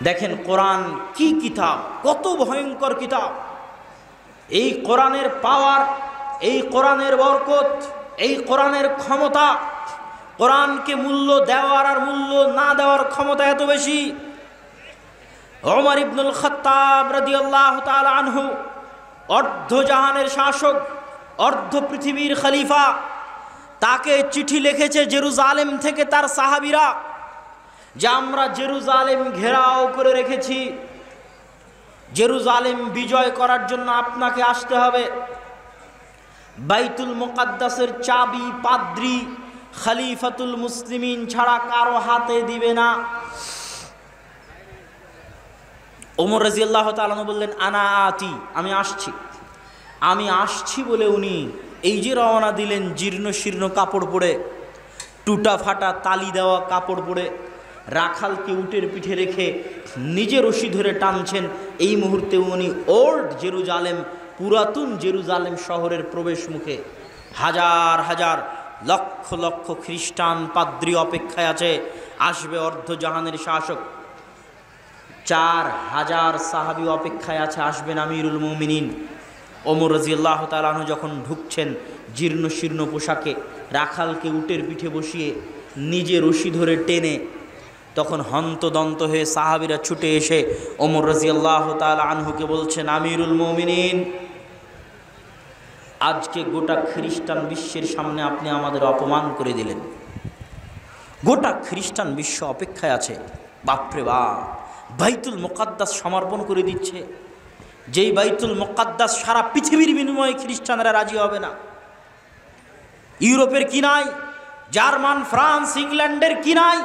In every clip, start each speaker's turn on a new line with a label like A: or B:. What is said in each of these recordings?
A: দেখেন কোরআন কি কিতাব, কত ভয়ঙ্কর কিতাব। এই কোরআনের পাওয়ার, এই কোরআনের বরকত, এই কোরআনের ক্ষমতা, কোরআনকে মূল্য দেওয়ার আর মূল্য না দেওয়ার ক্ষমতা এত বেশি। ওমর ইবনুল খাত্তাব রাদিয়াল্লাহু তাআলা আনহু, অর্ধ জাহানের শাসক, অর্ধ পৃথিবীর খলিফা, তাকে চিঠি লিখেছে জেরুজালেম থেকে তার সাহাবীরা যে আমরা জেরুজালেম ঘেরাও করে রেখেছি, জেরুজালেম বিজয় করার জন্য আপনাকে আসতে হবে। বাইতুল মুকাদ্দাসের চাবি পাদ্রী খলিফাতুল মুসলিমিন ছাড়া কারো হাতে দিবে না। ওমর রাদিয়াল্লাহু তাআলা বললেন আনা আতি, আমি আসছি বলে উনি এই যে রওনা দিলেন জীর্ণ শীর্ণ কাপড় পরে, টুটা ফাটা তালি দেওয়া কাপড় পরে, রাখালকে উটের পিঠে রেখে নিজে রশি ধরে টানছেন। এই মুহূর্তে উনি ওল্ড জেরুজালেম, পুরাতন জেরুজালেম শহরের প্রবেশ মুখে। হাজার হাজার লক্ষ লক্ষ খ্রিস্টান পাদ্রী অপেক্ষায় আছে, আসবে অর্ধজাহানের শাসক। 4000 সাহাবী অপেক্ষায় আছে, আসবেন আমিরুল মুমিনিন। ওমর রাদিয়াল্লাহু তাআলা আনহু যখন ঢুকছেন জীর্ণ শীর্ণ পোশাকে, রাখালকে উটের পিঠে বসিয়ে নিজে রশি ধরে টেনে, তখন হন্তদন্ত হয়ে সাহাবীরা ছুটে এসে ওমর রাদিয়াল্লাহু তাআলা আনহুকে বলছেন, আমিরুল মুমিনিন, আজকে গোটা খ্রিস্টান বিশ্বের সামনে আপনি আমাদের অপমান করে দিলেন। গোটা খ্রিস্টান বিশ্ব অপেক্ষায় আছে। বাপরে বাপ, বাইতুল মুকাদ্দাস সমর্পণ করে দিচ্ছে, যেই বাইতুল মুকাদ্দাস সারা পৃথিবীর বিনিময়ে খ্রিস্টানরা রাজি হবে না। ইউরোপের কি নাই, জার্মান ফ্রান্স ইংল্যান্ডের কি নাই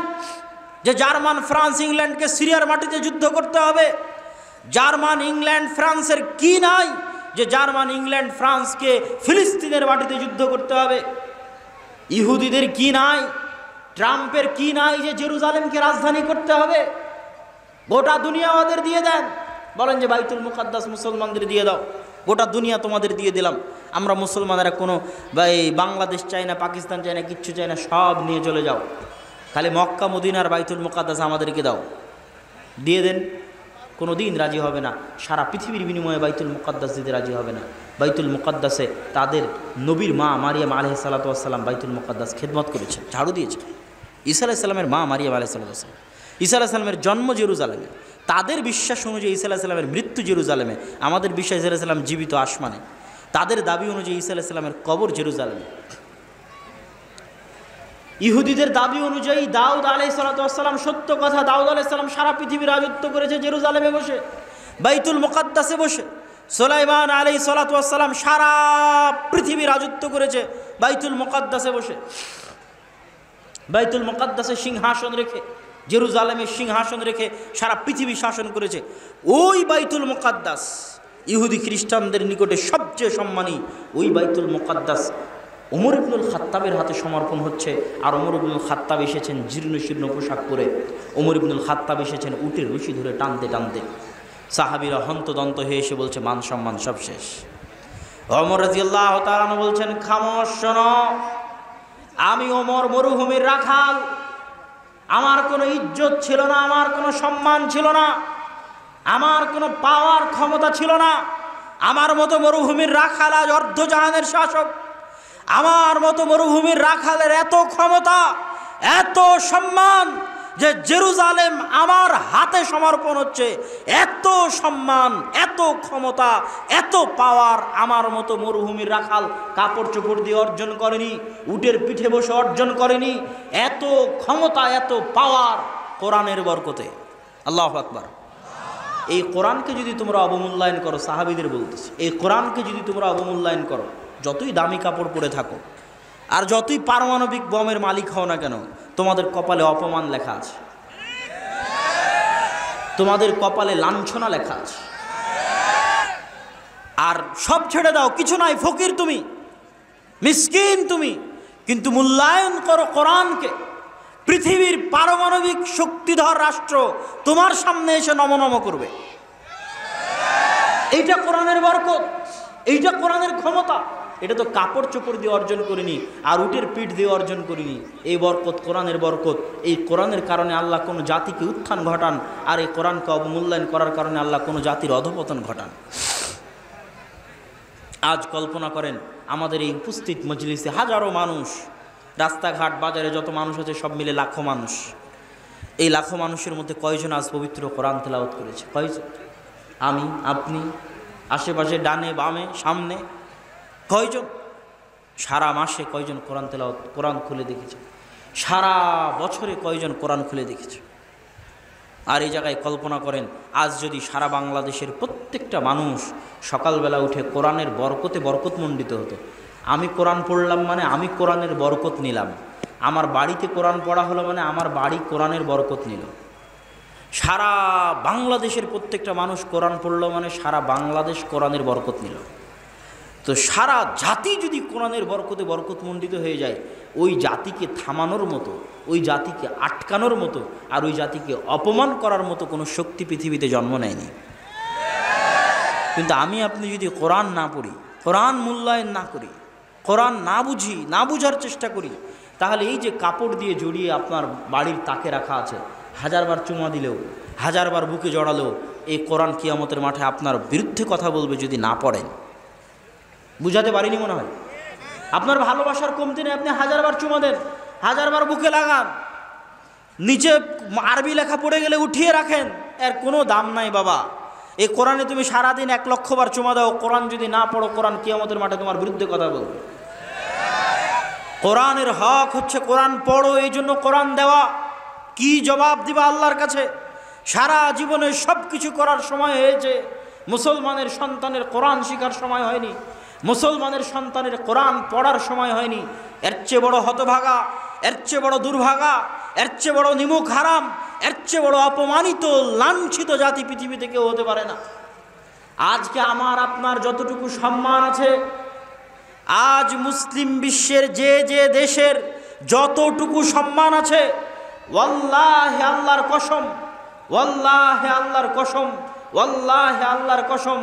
A: যে জার্মান ফ্রান্স ইংল্যান্ডকে সিরিয়ার মাটিতে যুদ্ধ করতে হবে? জার্মান ইংল্যান্ড ফ্রান্সের কি নাই যে জার্মান ইংল্যান্ড ফ্রান্সকে ফিলিস্তিনের মাটিতে যুদ্ধ করতে হবে? ইহুদিদের কি নাই, ট্রাম্পের কি নাই যে জেরুজালেমকে রাজধানী করতে হবে? গোটা দুনিয়া আমাদের দিয়ে দেন, বলেন যে বাইতুল মুকাদ্দাস মুসলমানদের দিয়ে দাও, গোটা দুনিয়া তোমাদের দিয়ে দিলাম। আমরা মুসলমানেরা কোনো বাংলাদেশ চাই না, পাকিস্তান চাই না, কিচ্ছু চাই না, সব নিয়ে চলে যাও, খালি মক্কা মদিনার বাইতুল মুকাদ্দাস আমাদেরকে দাও। দিয়ে দেন, কোনো দিন রাজি হবে না। সারা পৃথিবীর বিনিময়ে বাইতুল মুকাদ্দাস দিতে রাজি হবে না। বাইতুল মুকাদ্দাসে তাদের নবীর মা মারিয়াম আলাইহিস সালাতু ওয়াস সালাম বাইতুল মুকাদ্দাস খেদমত করেছে, ঝাড়ু দিয়েছে। ঈসা আলাইহিস সালামের মা মারিয়াম আলাইহিস সালাতু ওয়াস সালাম, ঈসা আলাইহিস সালামের জন্ম জেরুজালেমে, তাদের বিশ্বাস অনুযায়ী ঈসা আলাইহিস সালামের মৃত্যু জেরুজালেমে, আমাদের বিশ্বাস ঈসা আলাইহিস সালাম জীবিত আসমানে। তাদের দাবি অনুযায়ী ঈসা আলাইহিস সালামের কবর জেরুজালেমে। ইহুদিদের দাবি অনুযায়ী দাউদ আলাইহিস সালাতু ওয়াস সালাম, সত্য কথা, দাউদ আলাইহিস সালাম সারা পৃথিবী রাজত্ব করেছে জেরুজালেমে বসে, বাইতুল মুকাদ্দাসে বসে। সুলাইমান আলাইহিস সালাতু ওয়াস সালাম সারা পৃথিবী রাজত্ব করেছে বাইতুল মুকাদ্দাসে বসে, বাইতুল মুকাদ্দাসে সিংহাসন রেখে, জেরুজালেমের সিংহাসন রেখে সারা পৃথিবী শাসন করেছে। ওই বাইতুল মুকাদ্দাস ইহুদি খ্রিস্টানদের নিকটে সবচেয়ে সম্মানী ওই বাইতুল মুকাদ্দাস ওমর ইবনুল খাত্তাবের হাতে সমর্পণ হচ্ছে। আর ওমর ইবনুল খাত্তাব এসেছেন জীর্ণ শীর্ণ পোশাক পরে, ওমর ইবনুল খাত্তাব এসেছেন উটের রশি ধরে টানতে টানতে। সাহাবীরা হন্তদন্ত হয়ে এসে বলছে মান সম্মান সব শেষ। ওমর রাদিয়াল্লাহু তাআলা বলছেন, খামোশ শোনো, আমি ওমর মরুভূমির রাখাল, আমার কোনো ইজ্জত ছিল না, আমার কোনো সম্মান ছিল না, আমার কোনো পাওয়ার ক্ষমতা ছিল না। আমার মতো মরুভূমির রাখাল আজ অর্ধজাহানের শাসক, আমার মতো মরুভূমির রাখালের এত ক্ষমতা, এত সম্মান যে জেরুজালেম আমার হাতে সমর্পণ হচ্ছে। এত সম্মান, এত ক্ষমতা, এত পাওয়ার আমার মতো মরুভূমির রাখাল কাপড় চোপড় দিয়ে অর্জন করেনি, উটের পিঠে বসে অর্জন করেনি। এত ক্ষমতা, এত পাওয়ার কোরআনের বরকতে। আল্লাহু আকবার। এই কোরআনকে যদি তোমরা অবমূল্যায়ন করো, সাহাবীদের বলতেছি, এই কোরআনকে যদি তোমরা অবমূল্যায়ন করো, যতই দামি কাপড় পরে থাকো আর যতই পারমাণবিক বমের মালিক হও না কেন, তোমাদের কপালে অপমান লেখা আছে, তোমাদের কপালে লাঞ্ছনা লেখা আছে। আর সব ছেড়ে দাও, কিছু নাই, ফকির তুমি, মিসকিন তুমি, কিন্তু মূল্যায়ন করো কোরআনকে। পৃথিবীর পারমাণবিক শক্তিধর রাষ্ট্র তোমার সামনে এসে নমনম করবে। এইটা কোরআনের বরকত, এইটা কোরআনের ক্ষমতা। এটা তো কাপড় চোপড় দিয়ে অর্জন করিনি, আর উটের পিঠ দিয়ে অর্জন করিনি। এই বরকত কোরআনের বরকত। এই কোরআনের কারণে আল্লাহ কোনো জাতিকে উত্থান ঘটান, আর এই কোরআনকে অবমূল্যায়ন করার কারণে আল্লাহ কোনো জাতির অধঃপতন ঘটান। আজ কল্পনা করেন আমাদের এই উপস্থিত মজলিসে হাজারো মানুষ, রাস্তাঘাট বাজারে যত মানুষ আছে সব মিলে লাখো মানুষ। এই লাখো মানুষের মধ্যে কয়জন আজ পবিত্র কোরআন তেলাওয়াত করেছে? কয়জন? আমি, আপনি, আশেপাশে, ডানে বামে, সামনে, কয়জন? সারা মাসে কয়জন কোরআন তেলাওয়াত, কোরআন খুলে দেখেছে? সারা বছরে কয়জন কোরআন খুলে দেখেছে? আর এই জায়গায় কল্পনা করেন আজ যদি সারা বাংলাদেশের প্রত্যেকটা মানুষ সকালবেলা উঠে কোরআনের বরকতে বরকতমণ্ডিত হতো। আমি কোরআন পড়লাম মানে আমি কোরআনের বরকত নিলাম, আমার বাড়িতে কোরআন পড়া হলো মানে আমার বাড়ি কোরআনের বরকত নিল। সারা বাংলাদেশের প্রত্যেকটা মানুষ কোরআন পড়লো মানে সারা বাংলাদেশ কোরআনের বরকত নিল। তো সারা জাতি যদি কোরআনের বরকতে বরকতমণ্ডিত হয়ে যায়, ওই জাতিকে থামানোর মতো, ওই জাতিকে আটকানোর মতো, আর ওই জাতিকে অপমান করার মতো কোনো শক্তি পৃথিবীতে জন্ম নেয়নি। কিন্তু আমি আপনি যদি কোরআন না পড়ি, কোরআন মূল্যায়ন না করি, কোরআন না বুঝি, না বুঝার চেষ্টা করি, তাহলে এই যে কাপড় দিয়ে জড়িয়ে আপনার বাড়ির তাকে রাখা আছে, হাজারবার চুমা দিলেও, হাজারবার বুকে জড়ালেও এই কোরআন কিয়ামতের মাঠে আপনার বিরুদ্ধে কথা বলবে যদি না পড়েন। বুঝাতে পারিনি মনে হয়? আপনার ভালোবাসার কমতি নেই, আপনি হাজারবার চুমা দেন, হাজারবার বুকে লাগান, নিচে আরবি লেখা পড়ে গেলে উঠিয়ে রাখেন, এর কোনো দাম নাই বাবা। এই কোরআনে তুমি সারাদিন 1 লক্ষবার চুমা দাও, কোরআন যদি না পড়ো, কোরআন কিয়ামতের মাঠে তোমার বিরুদ্ধে কথা বলবে। কোরআনের হক হচ্ছে কোরআন পড়ো, এই জন্য কোরআন দেওয়া। কি জবাব দিবা আল্লাহর কাছে? সারা জীবনে সব কিছু করার সময় হয়েছে, মুসলমানের সন্তানের কোরআন শেখার সময় হয়নি, মুসলমানের সন্তানের কোরআন পড়ার সময় হয়নি। এর চেয়ে বড় হতভাগা, এর চেয়ে বড় দুর্ভাগা, এর চেয়ে বড় নিমুখ হারাম, এর চেয়ে বড় অপমানিত লাঞ্ছিত জাতি পৃথিবীতে কেউ হতে পারে না। আজকে আমার আপনার যতটুকু সম্মান আছে, আজ মুসলিম বিশ্বের যে যে দেশের যতটুকু সম্মান আছে, ওয়াল্লাহি আল্লাহর কসম, ওয়াল্লাহি আল্লাহর কসম, ওয়াল্লাহি আল্লাহর কসম,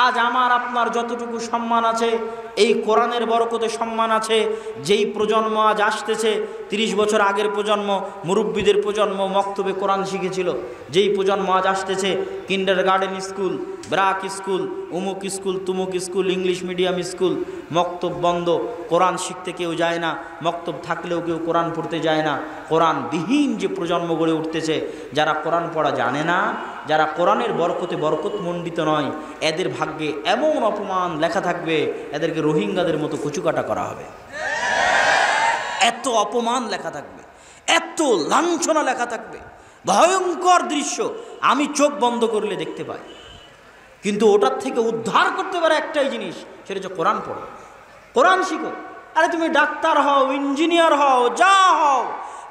A: আজ আমার আপনার যতটুকু সম্মান আছে, এই কোরআনের বরকতে সম্মান আছে। যেই প্রজন্ম আজ আসতেছে, 30 বছর আগের প্রজন্ম, মুরব্বীদের প্রজন্ম মক্তবে কোরআন শিখেছিল। যেই প্রজন্ম আজ আসতেছে, কিন্ডারগার্টেন স্কুল, ব্রাক স্কুল, উমুক স্কুল, তুমুক স্কুল, ইংলিশ মিডিয়াম স্কুল, মক্তব বন্ধ, কোরআন শিখতে কেউ যায় না, মক্তব থাকলেও কেউ কোরআন পড়তে যায় না। কোরআনবিহীন যে প্রজন্ম গড়ে উঠতেছে, যারা কোরআন পড়া জানে না, যারা কোরআনের বরকতে বরকতমণ্ডিত নয়, এদের ভাগ্যে এমন অপমান লেখা থাকবে, এদেরকে রোহিঙ্গাদের মতো কচুকাটা করা হবে। এত অপমান লেখা থাকবে, এত লাঞ্ছনা লেখা থাকবে, ভয়ঙ্কর দৃশ্য আমি চোখ বন্ধ করলে দেখতে পাই। কিন্তু ওটার থেকে উদ্ধার করতে পারে একটাই জিনিস, সেটা হচ্ছে কোরআন পড়ো, কোরআন শিখো। আরে তুমি ডাক্তার হও, ইঞ্জিনিয়ার হও, যা হও,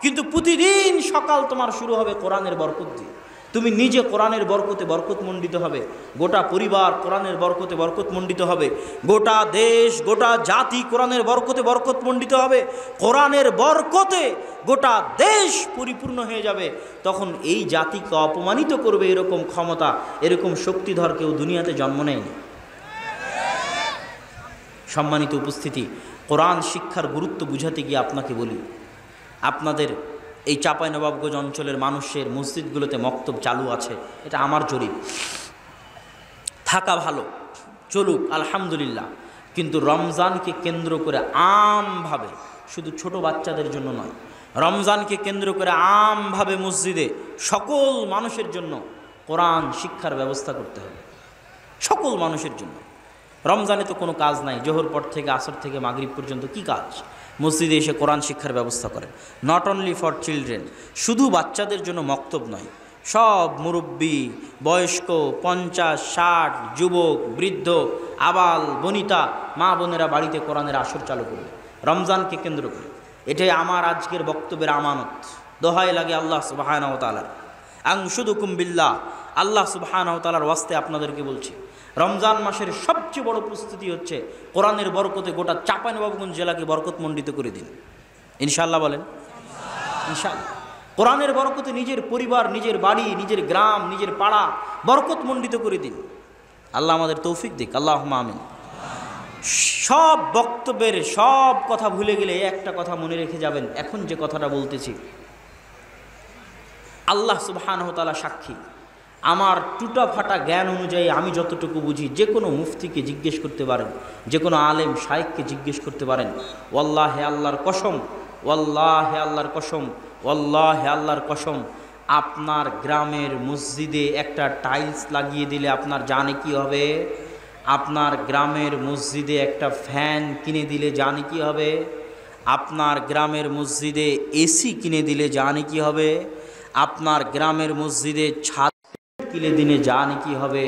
A: কিন্তু প্রতিদিন সকাল তোমার শুরু হবে কোরআনের বরকত দিয়ে। তুমি নিজে কোরআনের বরকতে বরকতমণ্ডিত হবে, গোটা পরিবার কোরআনের বরকতে বরকতমণ্ডিত হবে, গোটা দেশ, গোটা জাতি কোরআনের বরকতে বরকতমণ্ডিত হবে। কোরআনের বরকতে গোটা দেশ পরিপূর্ণ হয়ে যাবে। তখন এই জাতিকে অপমানিত করবে এরকম ক্ষমতা, এরকম শক্তিধর কেউ দুনিয়াতে জন্ম নেয়নি। সম্মানিত উপস্থিতি, কোরআন শিক্ষার গুরুত্ব বুঝাতে গিয়ে আপনাকে বলি, আপনাদের এই চাঁপাইনবাবগঞ্জ অঞ্চলের মানুষের মসজিদগুলোতে মক্তব চালু আছে, এটা আমার জরিপ। থাকা ভালো, চলুক, আলহামদুলিল্লাহ। কিন্তু রমজানকে কেন্দ্র করে আমভাবে, শুধু ছোট বাচ্চাদের জন্য নয়, রমজানকে কেন্দ্র করে আমভাবে মসজিদে সকল মানুষের জন্য কোরআন শিক্ষার ব্যবস্থা করতে হবে, সকল মানুষের জন্য। রমজানে তো কোনো কাজ নাই, জোহর পর থেকে আসর থেকে মাগরিব পর্যন্ত কি কাজ? মসজিদে এসে কোরআন শিক্ষার ব্যবস্থা করেন। নট অনলি ফর চিলড্রেন, শুধু বাচ্চাদের জন্য মক্তব নয়, সব মুরব্বী, বয়স্ক, 50, 60, যুবক, বৃদ্ধ, আবাল বনিতা, মা বোনেরা বাড়িতে কোরআনের আসর চালু করবে রমজানকে কেন্দ্র করে। এটাই আমার আজকের বক্তব্যের আমানত। দোহাই লাগে আল্লাহ সুবহানাহু ওয়া তাআলার, আনশুদুকুম বিল্লাহ, আল্লাহ সুবহানাহু ওয়া তাআলার ওয়াস্তে আপনাদেরকে বলছি, রমজান মাসের সবচেয়ে বড় প্রস্তুতি হচ্ছে কোরআনের বরকতে গোটা চাঁপাইনবাবগঞ্জ জেলাকে বরকতমণ্ডিত করে দিন। ইনশাআল্লাহ বলেন, ইনশাআল্লাহ। কোরআনের বরকতে নিজের পরিবার, নিজের বাড়ি, নিজের গ্রাম, নিজের পাড়া বরকতমণ্ডিত করে দিন। আল্লাহ আমাদের তৌফিক দিক, আল্লাহুম্মা আমিন। সব বক্তব্যের সব কথা ভুলে গেলে একটা কথা মনে রেখে যাবেন, এখন যে কথাটা বলতেছি, আল্লাহ সুবহানাহু ওয়া তাআলা সাক্ষী, আমার টুটা ফাটা জ্ঞান অনুযায়ী আমি যতটুকু বুঝি, যে কোনো মুফতিকে জিজ্ঞেস করতে পারেন, যে কোনো আলেম শাইখকে জিজ্ঞেস করতে পারেন, ওয়াল্লাহে আল্লাহর কসম, ওয়াল্লাহে আল্লাহর কসম, ওয়াল্লাহে আল্লাহর কসম, আপনার গ্রামের মসজিদে একটা টাইলস লাগিয়ে দিলে আপনার জানে কি হবে? আপনার গ্রামের মসজিদে একটা ফ্যান কিনে দিলে জানে কি হবে? আপনার গ্রামের মসজিদে এসি কিনে দিলে জানে কি হবে? আপনার গ্রামের মসজিদে ছাদ কিনে দিনে জানে কি হবে?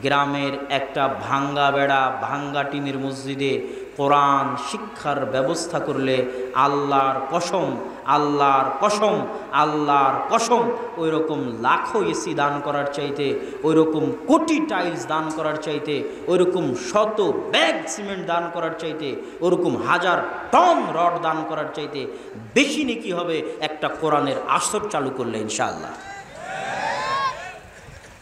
A: গ্রামের একটা ভাঙ্গা বেড়া ভাঙ্গা টিনের মসজিদে কোরআন শিক্ষার ব্যবস্থা করলে আল্লাহর কসম, আল্লাহর কসম, আল্লাহর কসম, ওই রকম লাখো এসি দান করার চাইতে, ওই রকম কোটি টাইলস দান করার চাইতে, ওই রকম শত ব্যাগ সিমেন্ট দান করার চাইতে, ওরকম হাজার টন রড দান করার চাইতে বেশি নেকি হবে একটা কোরআনের আসর চালু করলে ইনশাআল্লাহ।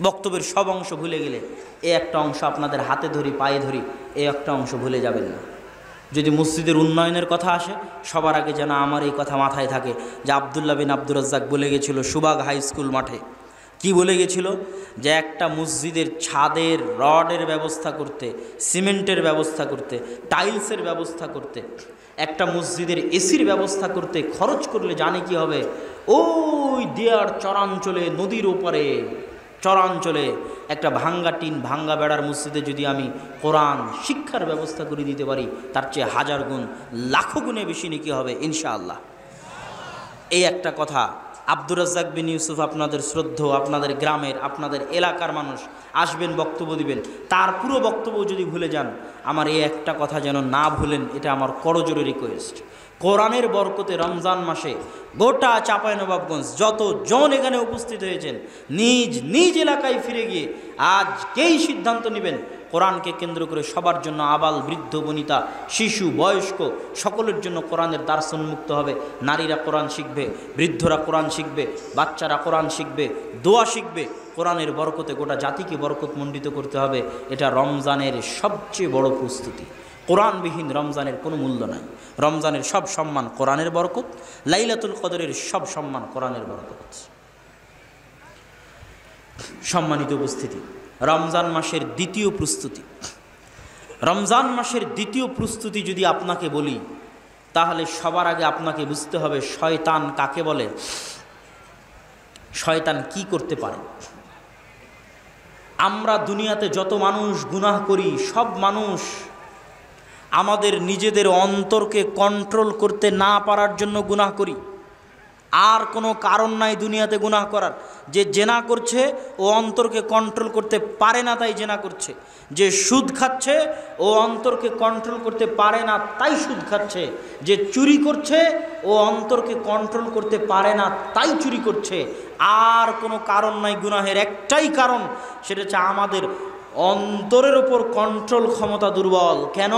A: বক্তব্যের সব অংশ ভুলে গেলে এ একটা অংশ আপনাদের হাতে ধরি, পায়ে ধরি, এ একটা অংশ ভুলে যাবেন না। যদি মসজিদের উন্নয়নের কথা আসে, সবার আগে যেন আমার এই কথা মাথায় থাকে যে আব্দুল্লাহ বিন আব্দুর রাজ্জাক বলে গেছিল সুবাগ হাই স্কুল মাঠে, কি বলে গেছিল? যে একটা মসজিদের ছাদের রডের ব্যবস্থা করতে, সিমেন্টের ব্যবস্থা করতে, টাইলসের ব্যবস্থা করতে, একটা মসজিদের এসির ব্যবস্থা করতে খরচ করলে জানে কি হবে? ওই দেয়ার চরাঞ্চলে, নদীর ওপারে চরাঞ্চলে একটা ভাঙ্গা টিন ভাঙ্গা বেড়ার মসজিদে যদি আমি কোরআন শিক্ষার ব্যবস্থা করে দিতে পারি, তার চেয়ে হাজার গুণ লাখো গুণে বেশি নাকি হবে ইনশাআল্লাহ। এই একটা কথা আব্দুর রাজ্জাক বিন ইউসুফ, আপনাদের শ্রদ্ধেয়, আপনাদের গ্রামের, আপনাদের এলাকার মানুষ আসবেন, বক্তব্য দিবেন, তার পুরো বক্তব্য যদি ভুলে যান, আমার এই একটা কথা যেন না ভুলেন, এটা আমার করজোরে রিকোয়েস্ট। কোরআনের বরকতে রমজান মাসে গোটা চাঁপাইনবাবগঞ্জ যতজন এখানে উপস্থিত হয়েছেন, নিজ নিজ এলাকায় ফিরে গিয়ে আজকেই সিদ্ধান্ত নেবেন কোরআনকে কেন্দ্র করে সবার জন্য, আবাল বৃদ্ধ বনিতা শিশু বয়স্ক সকলের জন্য কোরআনের দার্স উন্মুক্ত হবে। নারীরা কোরআন শিখবে, বৃদ্ধরা কোরআন শিখবে, বাচ্চারা কোরআন শিখবে, দোয়া শিখবে। কোরআনের বরকতে গোটা জাতিকে বরকতমণ্ডিত করতে হবে। এটা রমজানের সবচেয়ে বড় প্রস্তুতি। কোরআনবিহীন রমজানের কোনো মূল্য নাই। রমজানের সব সম্মান কোরআনের বরকত, লাইলাতুল কদরের সব সম্মান কোরআনের বরকত। সম্মানিত উপস্থিতি, রমজান মাসের দ্বিতীয় প্রস্তুতি, রমজান মাসের দ্বিতীয় প্রস্তুতি যদি আপনাকে বলি, তাহলে সবার আগে আপনাকে বুঝতে হবে শয়তান কাকে বলে, শয়তান কি করতে পারে। আমরা দুনিয়াতে যত মানুষ গুনাহ করি, সব মানুষ আমাদের নিজেদের অন্তরকে কন্ট্রোল করতে না পারার জন্য গুনাহ করি। আর কোনো কারণ নাই দুনিয়াতে গুনাহ করার। যে জেনা করছে ও অন্তরকে কন্ট্রোল করতে পারে না তাই জেনা করছে। যে সুদ খাচ্ছে ও অন্তরকে কন্ট্রোল করতে পারে না তাই সুদ খাচ্ছে। যে চুরি করছে ও অন্তরকে কন্ট্রোল করতে পারে না তাই চুরি করছে। আর কোনো কারণ নাই গুনাহের, একটাই কারণ, সেটা হচ্ছে আমাদের অন্তরের ওপর কন্ট্রোল ক্ষমতা দুর্বল। কেন?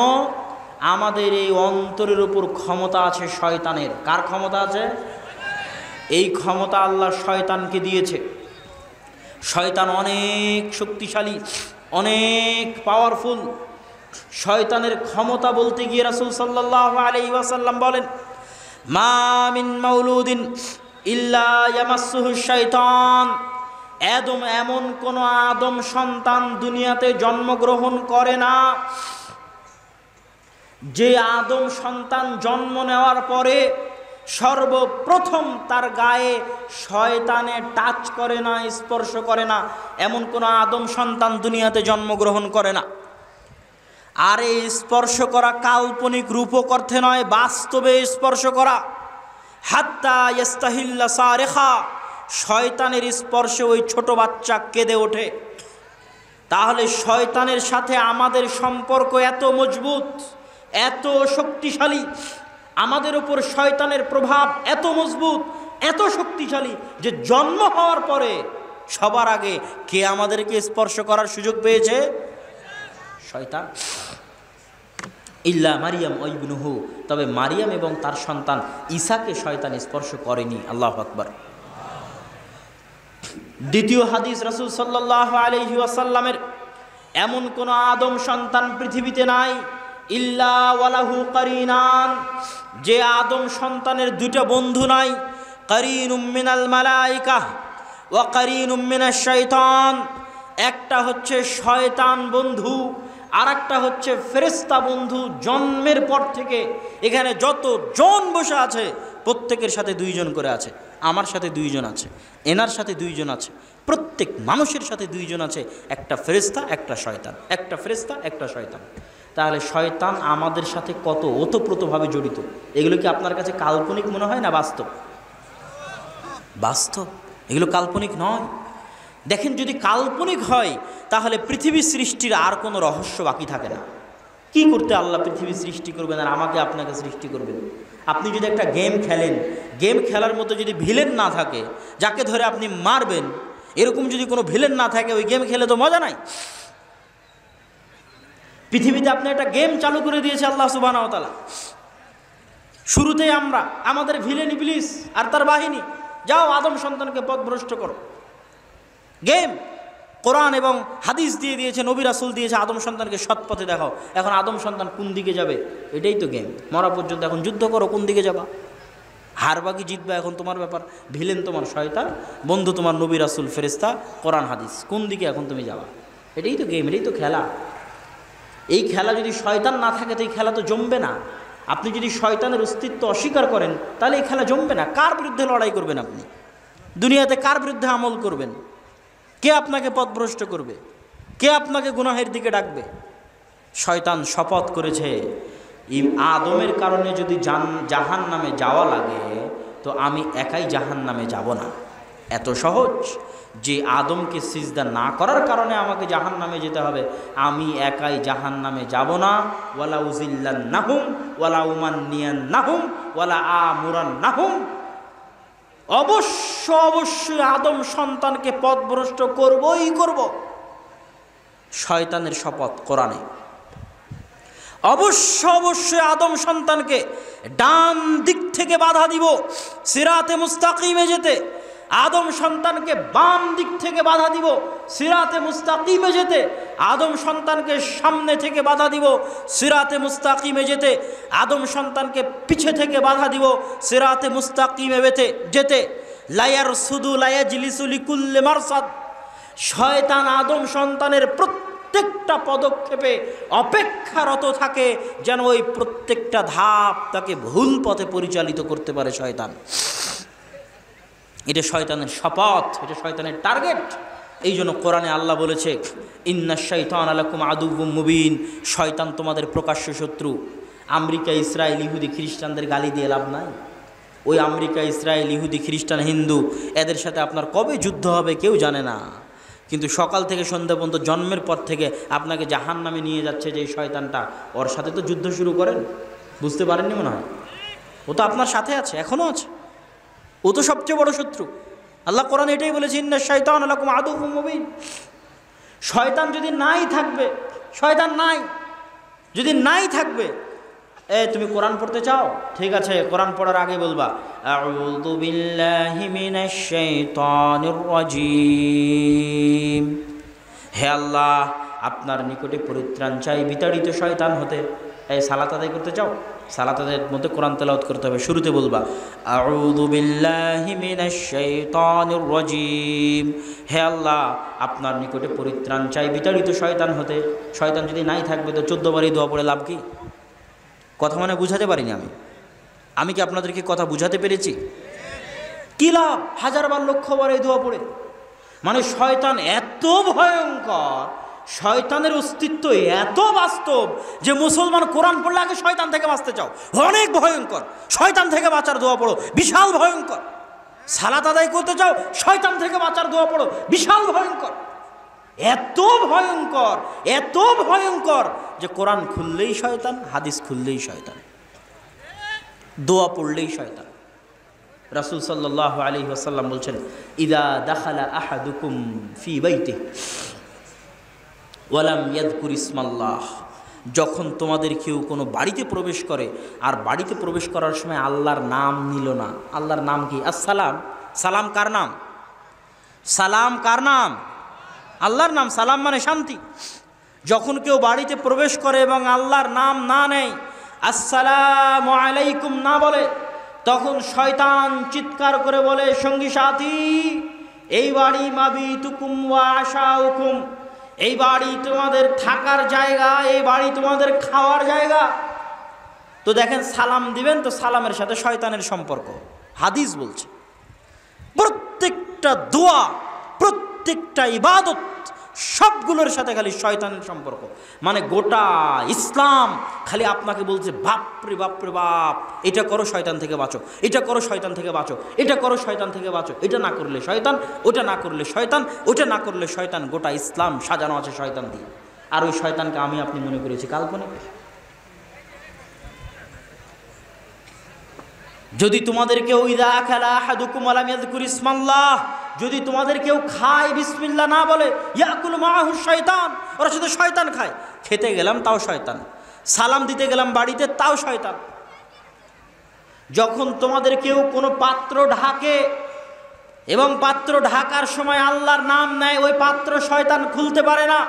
A: আমাদের এই অন্তরের ওপর ক্ষমতা আছে শয়তানের। কার ক্ষমতা আছে? এই ক্ষমতা আল্লাহ শয়তানকে দিয়েছে। শয়তান অনেক শক্তিশালী, অনেক পাওয়ারফুল। শয়তানের ক্ষমতা বলতে গিয়ে রাসূল সাল্লাল্লাহু আলাইহি ওয়াসাল্লাম বলেন, মা মিন মাউলুদিন ইল্লা ইয়ামাসসুহু শাইতান। এমন কোন আদম সন্তান দুনিয়াতে জন্মগ্রহণ করে না যে আদম সন্তান জন্ম নেওয়ার পরে সর্বপ্রথম তার গায়ে শয়তানে টাচ করে না, স্পর্শ করে না। এমন কোনো আদম সন্তান দুনিয়াতে জন্মগ্রহণ করে না। আর এই স্পর্শ করা কাল্পনিক রূপক অর্থে নয়, বাস্তবে স্পর্শ করা। হাত্তা ইস্তাহিল্লা সারেখা, শয়তানের স্পর্শে ওই ছোট বাচ্চা কেঁদে ওঠে। তাহলে শয়তানের সাথে আমাদের সম্পর্ক এত মজবুত, এত শক্তিশালী, আমাদের উপর শয়তানের প্রভাব এত মজবুত, এত শক্তিশালী যে জন্ম হওয়ার পরে সবার আগে কে আমাদেরকে স্পর্শ করার সুযোগ পেয়েছে? শয়তান। ইল্লা মারিয়াম ও ইবনুহু, তবে মারিয়াম এবং তার সন্তান ঈসাকে শয়তান স্পর্শ করেনি। আল্লাহু আকবার। দ্বিতীয় হাদিস, রাসূল সাল্লাল্লাহু আলাইহি ওয়াসাল্লামের, এমন কোন আদম সন্তান পৃথিবীতে নাই ইল্লা ওয়ালাহু কারিনান, যে আদম সন্তানের দুটো বন্ধু নাই, কারিনুম মিনাল মালাইকা ওয়া কারিনুম মিনাশ শাইতান, একটা হচ্ছে শয়তান বন্ধু আর একটা হচ্ছে ফেরেশতা বন্ধু। জন্মের পর থেকে এখানে যত জন বসে আছে প্রত্যেকের সাথে দুইজন করে আছে। আমার সাথে দুইজন আছে, এনার সাথে দুইজন আছে, প্রত্যেক মানুষের সাথে দুইজন আছে, একটা ফেরেশতা একটা শয়তান, একটা ফেরেশতা একটা শয়তান। তাহলে শয়তান আমাদের সাথে কত ওতপ্রোতভাবে জড়িত। এগুলো কি আপনার কাছে কাল্পনিক মনে হয় না বাস্তব? বাস্তব, এগুলো কাল্পনিক নয়। দেখেন, যদি কাল্পনিক হয় তাহলে পৃথিবী সৃষ্টির আর কোনো রহস্য বাকি থাকে না। কি করতে আল্লাহ পৃথিবী সৃষ্টি করবেন আর আমাকে আপনাকে সৃষ্টি করবেন? আপনি যদি একটা গেম খেলেন, গেম খেলার মতো যদি ভিলেন না থাকে যাকে ধরে আপনি মারবেন, এরকম যদি কোনো ভিলেন না থাকে, ওই গেম খেলে তো মজা নাই। পৃথিবীতে আপনি একটা গেম চালু করে দিয়েছে আল্লাহ সুবহানাহু ওয়া তাআলা। শুরুতেই আমরা আমাদের ভিলেন ইবলিস আর তার বাহিনী, যাও আদম সন্তানকে পথভ্রষ্ট করো। গেম কোরআন এবং হাদিস দিয়ে দিয়েছে, নবী রাসূল দিয়েছে, আদম সন্তানকে সৎ পথে দেখাও। এখন আদম সন্তান কোন দিকে যাবে এটাই তো গেম। মরা পর্যন্ত এখন যুদ্ধ করো, কোন দিকে যাবা, হারবা কি জিতবা এখন তোমার ব্যাপার। ভিলেন তোমার শয়তান, বন্ধু তোমার নবী রাসূল ফেরেশতা কোরআন হাদিস, কোন দিকে এখন তুমি যাবা। এটাই তো গেম, এটাই তো খেলা। এই খেলা যদি শয়তান না থাকে তো এই খেলা তো জমবে না। আপনি যদি শয়তানের অস্তিত্ব অস্বীকার করেন তাহলে এই খেলা জমবে না। কার বিরুদ্ধে লড়াই করবেন আপনি দুনিয়াতে? কার বিরুদ্ধে আমল করবেন? কে আপনাকে পথভ্রষ্ট করবে? কে আপনাকে গুনাহের দিকে ডাকবে? শয়তান শপথ করেছে, আদমের কারণে যদি জাহান নামে যাওয়া লাগে তো আমি একাই জাহান নামে যাব না। এত সহজ যে আদমকে সিজদা না করার কারণে আমাকে জাহান নামে যেতে হবে, আমি একাই জাহান নামে যাব না। ওয়ালা উজিল্লান্নাহুম ওয়ালা উমান্নিয়ান্নাহুম ওয়ালা আমুরান্নাহুম, অবশ্যই আদম সন্তানকে পথভ্রষ্ট করবই করব। শয়তানের শপথ কোরআনে। অবশ্যই আদম সন্তানকে ডান দিক থেকে বাধা দিব সিরাতে মুস্তাকিমে যেতে, আদম সন্তানকে বাম দিক থেকে বাধা দিব সিরাতে মুস্তাকিমে যেতে, আদম সন্তানকে সামনে থেকে বাধা দিব সিরাতে মুস্তাকিমে যেতে, আদম সন্তানকে পিছে থেকে বাধা দিব সিরাতে মুস্তাকিমে যেতে। লায়ার সুদু লায়াজলিসু লিকুল্লি মারসাদ, শয়তান আদম সন্তানের প্রত্যেকটা পদক্ষেপে অপেক্ষারত থাকে যেন ওই প্রত্যেকটা ধাপ তাকে ভুল পথে পরিচালিত করতে পারে শয়তান। এটা শয়তানের শপথ, এটা শয়তানের টার্গেট। এই জন্য কোরআনে আল্লাহ বলেছে, ইন্নাশ শাইতানা লাকুম আদুউম মুবিন, শয়তান তোমাদের প্রকাশ্য শত্রু। আমেরিকা, ইসরায়েল, ইহুদি, খ্রিস্টানদের গালি দিয়ে লাভ নাই। ওই আমেরিকা, ইসরায়েল, ইহুদি, খ্রিস্টান, হিন্দু, এদের সাথে আপনার কবে যুদ্ধ হবে কেউ জানে না, কিন্তু সকাল থেকে সন্ধ্যা পর্যন্ত জন্মের পর থেকে আপনাকে জাহান নামে নিয়ে যাচ্ছে যে শয়তানটা, ওর সাথে তো যুদ্ধ শুরু করেন। বুঝতে পারেননি মনে হয়? ও তো আপনার সাথে আছে, এখনও আছে। ও তো সবচেয়ে বড় শত্রু। আল্লাহ কোরআন এটাই বলেছে, ইন্নাশ শাইতানা লাকুম আদুউম মুবিন। শয়তান যদি নাই থাকবে, শয়তান নাই যদি নাই থাকবে, তুমি কোরআন পড়তে চাও? ঠিক আছে, কোরআন পড়ার আগে বলবা আউযু বিল্লাহি মিনাশ শাইতানির রাজীম। হে আল্লাহ, আপনার নিকটে পরিত্রাণ চাই বিতাড়িত শয়তান হতে। সালাত আদায় করতে চাও? সালাত আদায়ের মধ্যে কোরআন তেলাওয়াত করতে হবে। শুরুতে বলবা আউযু বিল্লাহি মিনাশ শাইতানির রাজীম। হে আল্লাহ, আপনার নিকটে পরিত্রাণ চাই বিতাড়িত শয়তান হতে। শয়তান যদি নাই থাকবে তো 14 বারই দোয়া পড়ে লাভ কি? কথা মানে বুঝাতে পারিনি আমি কি আপনাদেরকে কথা বুঝাতে পেরেছি? কি লাভ 1000 বার 1,00,000 বার এই দোয়া পড়ে? মানে শয়তান এত ভয়ঙ্কর, শয়তানের অস্তিত্ব এত বাস্তব যে মুসলমান কোরআন পড়লে আগে শয়তান থেকে বাঁচতে চাও, অনেক ভয়ঙ্কর। শয়তান থেকে বাঁচার দোয়া পড়ো, বিশাল ভয়ঙ্কর। সালাত আদায় করতে চাও, শয়তান থেকে বাঁচার দোয়া পড়ো, বিশাল ভয়ঙ্কর। এত ভয়ঙ্কর, এত ভয়ঙ্কর যে কোরআন খুললেই শয়তান, হাদিস খুললেই শয়তান, দোয়া পড়লেই শয়তান। রাসূল সাল্লাল্লাহু আলাইহি ওয়াসাল্লাম বলছেন, ইদা দাখালা আহাদুকুম ফি বাইতিহি ওয়ালাম ইয়াযকুর ইসমাল্লাহ, যখন তোমাদের কেউ কোনো বাড়িতে প্রবেশ করে আর বাড়িতে প্রবেশ করার সময় আল্লাহর নাম নিল না। আল্লাহর নাম কি? আসসালাম। সালাম কার নাম? সালাম কার নাম? আল্লাহর নাম। সালাম মানে শান্তি। যখন কেউ বাড়িতে প্রবেশ করে এবং আল্লাহর নাম না নেয়, আসসালামু আলাইকুম না বলে, তখন শয়তান চিৎকার করে বলে, সঙ্গী সাথী, এই বাড়ি মাবিতুকুম ওয়া আশাউকুম, এই বাড়ি তোমাদের থাকার জায়গা, এই বাড়ি তোমাদের খাওয়ার জায়গা। তো দেখেন, সালাম দিবেন তো সালামের সাথে শয়তানের সম্পর্ক। হাদিস বলছে প্রত্যেকটা দোয়া, প্রত্যেকটা ইবাদত, সবগুলোর সাথে খালি শয়তানের সম্পর্ক। মানে গোটা ইসলাম খালি আপনাকে বলছে, বাপরে বাপরে বাপ, এটা করো শয়তান থেকে বাঁচো, এটা করো শয়তান থেকে বাঁচো, এটা করো শয়তান থেকে বাঁচো, এটা না করলে শয়তান, ওটা না করলে শয়তান, ওটা না করলে শয়তান। গোটা ইসলাম সাজানো আছে শয়তান দিয়ে। আর ওই শয়তানকে আমি আপনি মনে করেছি কাল্পনিক। যদি তোমাদের কেউ ইদা আকালা আহাদুকুম ওয়া লাম ইয়াযকুর ইসমাল্লাহ, যদি তোমাদের কেউ খায় বিসমিল্লাহ না বলে, ইয়াকুলু মাআহু শয়তান, ওরা শুধু শয়তান খায়। খেতে গেলাম তাও শয়তান, সালাম দিতে গেলাম বাড়িতে তাও শয়তান। যখন তোমাদের কেউ কোনো পাত্র ঢাকে এবং পাত্র ঢাকার সময় আল্লাহর নাম নেয়, ওই পাত্র শয়তান খুলতে পারে না।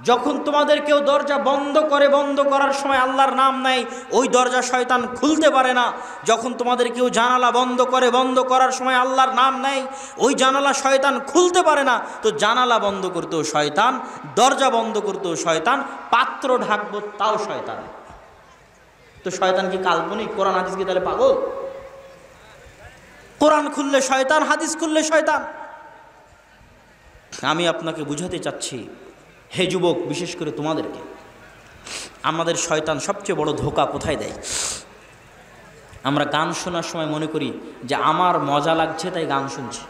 A: যখন তোমাদের কেউ দরজা বন্ধ করে, বন্ধ করার সময় আল্লাহর নাম নেয়, ওই দরজা শয়তান খুলতে পারে না। যখন তোমাদের কেউ জানালা বন্ধ করে, বন্ধ করার সময় আল্লাহর নাম নেয়, ওই জানালা শয়তান খুলতে পারে না। তো জানালা বন্ধ করতেও শয়তান, দরজা বন্ধ করতেও শয়তান, পাত্র ঢাকবো তাও শয়তান। তো শয়তান কি কাল্পনিক? কোরআন হাদিস কি তাহলে পাগল? কোরআন খুললে শয়তান, হাদিস খুললে শয়তান। আমি আপনাকে বুঝাতে চাচ্ছি, হে যুবক, বিশেষ করে তোমাদেরকে, আমাদের শয়তান সবচেয়ে বড় ধোঁকা কোথায় দেয়? আমরা গান শোনার সময় মনে করি যে আমার মজা লাগছে তাই গান শুনছি।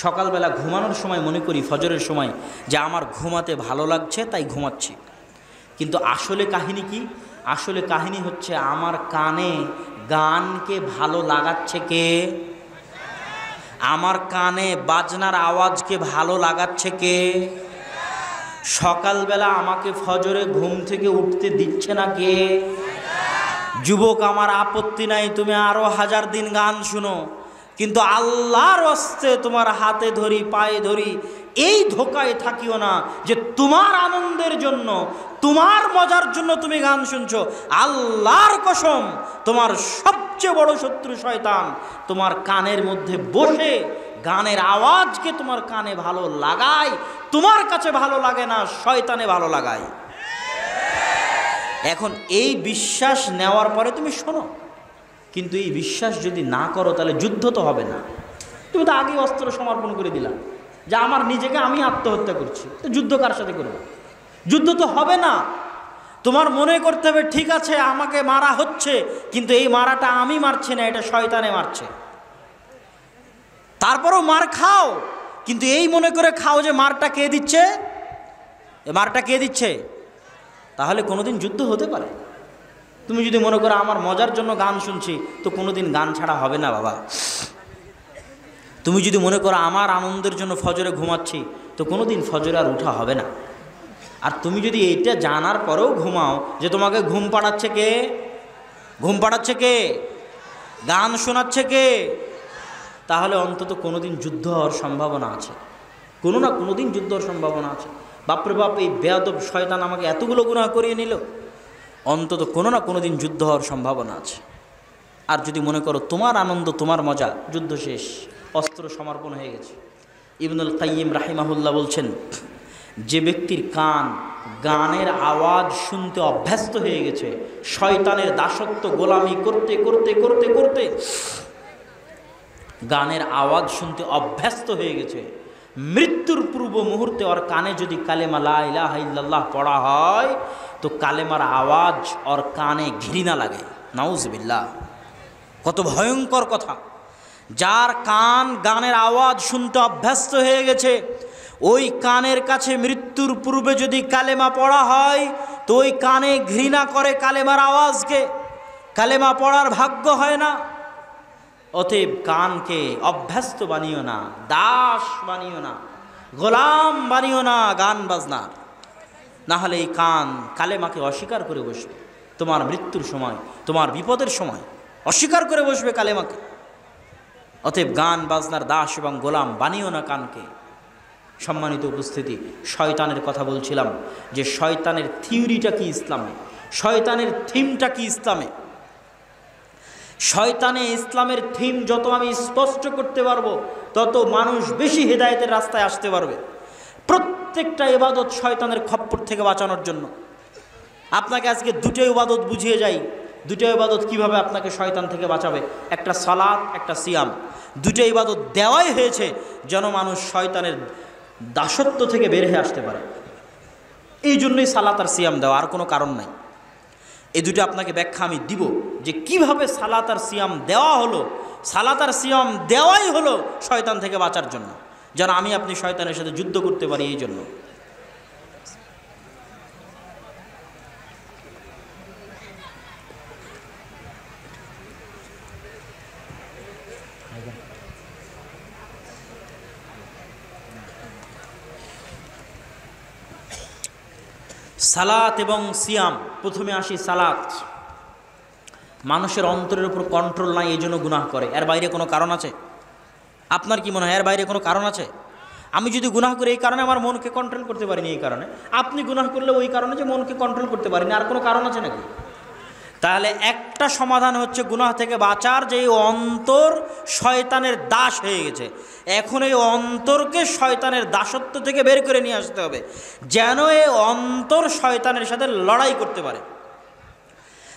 A: সকালবেলা ঘুমানোর সময় মনে করি, ফজরের সময়, যে আমার ঘুমাতে ভালো লাগছে তাই ঘুমাচ্ছি। কিন্তু আসলে কাহিনী কি? আসলে কাহিনী হচ্ছে আমার কানে গানকে ভালো লাগাচ্ছে কে? আমার কানে বাজনার আওয়াজকে ভালো লাগাচ্ছে কে? সকালবেলা আমাকে ফজরে ঘুম থেকে উঠতে দিচ্ছে না কে? যুবক, আমার আপত্তি নাই, তুমি আরো 1000 দিন গান শুনো, কিন্তু আল্লাহর ওয়াস্তে তোমার হাতে ধরি, পায়ে ধরি, এই ধোকায় থাকিও না যে তোমার আনন্দের জন্য, তোমার মজার জন্য তুমি গান শুনছো। আল্লাহর কসম, তোমার সবচেয়ে বড় শত্রু শয়তান তোমার কানের মধ্যে বসে গানের আওয়াজকে তোমার কানে ভালো লাগায়, তোমার কাছে ভালো লাগে না, শয়তানে ভালো লাগায়। এখন এই বিশ্বাস নেওয়ার পরে তুমি শোনো, কিন্তু এই বিশ্বাস যদি না করো তাহলে যুদ্ধ তো হবে না। তুমি তো আগেই অস্ত্র সমর্পণ করে দিলাম যে আমার নিজেকে আমি আত্মহত্যা করছি, তো যুদ্ধ কার সাথে করবো? যুদ্ধ তো হবে না। তোমার মনে করতে হবে, ঠিক আছে আমাকে মারা হচ্ছে, কিন্তু এই মারাটা আমি মারছি না, এটা শয়তানে মারছে। তারপরেও মার খাও, কিন্তু এই মনে করে খাও যে মারটা কে দিচ্ছে, মারটা কে দিচ্ছে। তাহলে কোনোদিন যুদ্ধ হতে পারে। তুমি যদি মনে করো আমার মজার জন্য গান শুনছি, তো কোনোদিন গান ছাড়া হবে না বাবা। তুমি যদি মনে করো আমার আনন্দের জন্য ফজরে ঘুমাচ্ছি, তো কোনোদিন ফজরে আর উঠা হবে না। আর তুমি যদি এইটা জানার পরেও ঘুমাও যে তোমাকে ঘুম পাড়াচ্ছে কে? ঘুম পাড়াচ্ছে কে? গান শোনাচ্ছে কে? তাহলে অন্তত কোনোদিন যুদ্ধ হওয়ার সম্ভাবনা আছে, কোনো না কোনো দিন যুদ্ধ হওয়ার সম্ভাবনা আছে। বাপরে বাপ, এই বেয়াদব শয়তান আমাকে এতগুলো গুনাহ করিয়ে নিল, অন্তত কোনো না কোনো দিন যুদ্ধ হওয়ার সম্ভাবনা আছে। আর যদি মনে করো তোমার আনন্দ, তোমার মজা, যুদ্ধ শেষ, অস্ত্র সমর্পণ হয়ে গেছে। ইবনুল কাইয়িম রাহিমাহুল্লাহ বলছেন, যে ব্যক্তির কান গানের আওয়াজ শুনতে অভ্যস্ত হয়ে গেছে, শয়তানের দাসত্ব গোলামি করতে করতে করতে করতে গানের আওয়াজ শুনতে অভ্যস্ত হয়ে গেছে, মৃত্যুর পূর্ব মুহূর্তে ওর কানে যদি কালেমা লা ইলাহা ইল্লাল্লাহ পড়া হয়, তো কালেমার আওয়াজ ওর কানে ঘৃণা লাগে। নাউজুবিল্লাহ, কত ভয়ঙ্কর কথা। যার কান গানের আওয়াজ শুনতে অভ্যস্ত হয়ে গেছে, ওই কানের কাছে মৃত্যুর পূর্বে যদি কালেমা পড়া হয়, তো ওই কানে ঘৃণা করে কালেমার আওয়াজকে, কালেমা পড়ার ভাগ্য হয় না। অতএব কানকে অভ্যস্ত বানিও না, দাস বানিও না, গোলাম বানিও না গান বাজনা। না হলে এই কান কালেমাকে অস্বীকার করে বসবে। তোমার মৃত্যুর সময়, তোমার বিপদের সময় অস্বীকার করে বসবে কালেমাকে। অতএব গান বাজনার দাস এবং গোলাম বানিও না কানকে। সম্মানিত উপস্থিতি, শয়তানের কথা বলছিলাম যে শয়তানের থিওরিটা কি ইসলামে, শয়তানের থিমটা কি ইসলামে। শয়তানে ইসলামের থিম যত আমি স্পষ্ট করতে পারবো তত মানুষ বেশি হেদায়েতের রাস্তায় আসতে পারবে। প্রত্যেকটা ইবাদত শয়তানের খপ্পর থেকে বাঁচানোর জন্য। আপনাকে আজকে দুটো ইবাদত বুঝিয়ে যাই, দুটো ইবাদত কিভাবে আপনাকে শয়তান থেকে বাঁচাবে। একটা সালাত, একটা সিয়াম। দুটো ইবাদত দেওয়াই হয়েছে যেন মানুষ শয়তানের দাসত্ব থেকে বের হয়ে আসতে পারে। এই জন্যই সালাত আর সিয়াম দেওয়া, আর কোনো কারণ নাই। এই দুটো আপনাকে ব্যাখ্যা আমি দিব যে কিভাবে সালাত আর সিয়াম দেওয়া হলো। সালাত আর সিয়াম দেওয়াই হলো শয়তান থেকে বাঁচার জন্য, যেন আমি আপনি শয়তানের সাথে যুদ্ধ করতে পারি। এই জন্য সালাত এবং সিয়াম। প্রথমে আসি সালাত। মানুষের অন্তরের উপর কন্ট্রোল নাই, এই জন্য গুনাহ করে। এর বাইরে কোনো কারণ আছে? আপনার কি মনে হয় এর বাইরে কোনো কারণ আছে? আমি যদি গুনাহ করি এই কারণে আমার মনকে কন্ট্রোল করতে পারিনি, এই কারণে। আপনি গুনাহ করলে ওই কারণে যে মনকে কন্ট্রোল করতে পারিনি, আর কোনো কারণ আছে নাকি? তাহলে একটা সমাধান হচ্ছে গুনাহ থেকে বাঁচার, যে এই অন্তর শয়তানের দাস হয়ে গেছে। এখন এই অন্তরকে শয়তানের দাসত্ব থেকে বের করে নিয়ে আসতে হবে, যেন এই অন্তর শয়তানের সাথে লড়াই করতে পারে।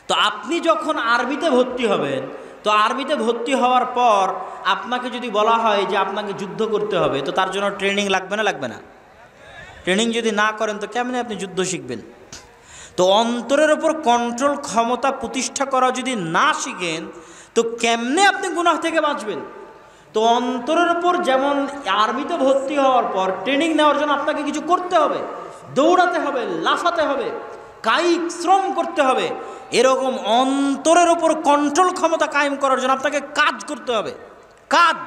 A: তো আপনি যখন আরবিতে ভর্তি হবেন, তো আরবিতে ভর্তি হওয়ার পর আপনাকে যদি বলা হয় যে আপনাকে যুদ্ধ করতে হবে, তো তার জন্য ট্রেনিং লাগবে না? লাগবে না? ট্রেনিং যদি না করেন তো কেমনে আপনি যুদ্ধ শিখবেন? তো অন্তরের ওপর কন্ট্রোল ক্ষমতা প্রতিষ্ঠা করা যদি না শিখেন তো কেমনে আপনি গুনাহ থেকে বাঁচবেন? তো অন্তরের ওপর যেমন আরবিতে ভর্তি হওয়ার পর ট্রেনিং নেওয়ার জন্য আপনাকে কিছু করতে হবে, দৌড়াতে হবে, লাফাতে হবে, কায়িক শ্রম করতে হবে। এরকম অন্তরের ওপর কন্ট্রোল ক্ষমতা কায়েম করার জন্য আপনাকে কাজ করতে হবে, কাজ।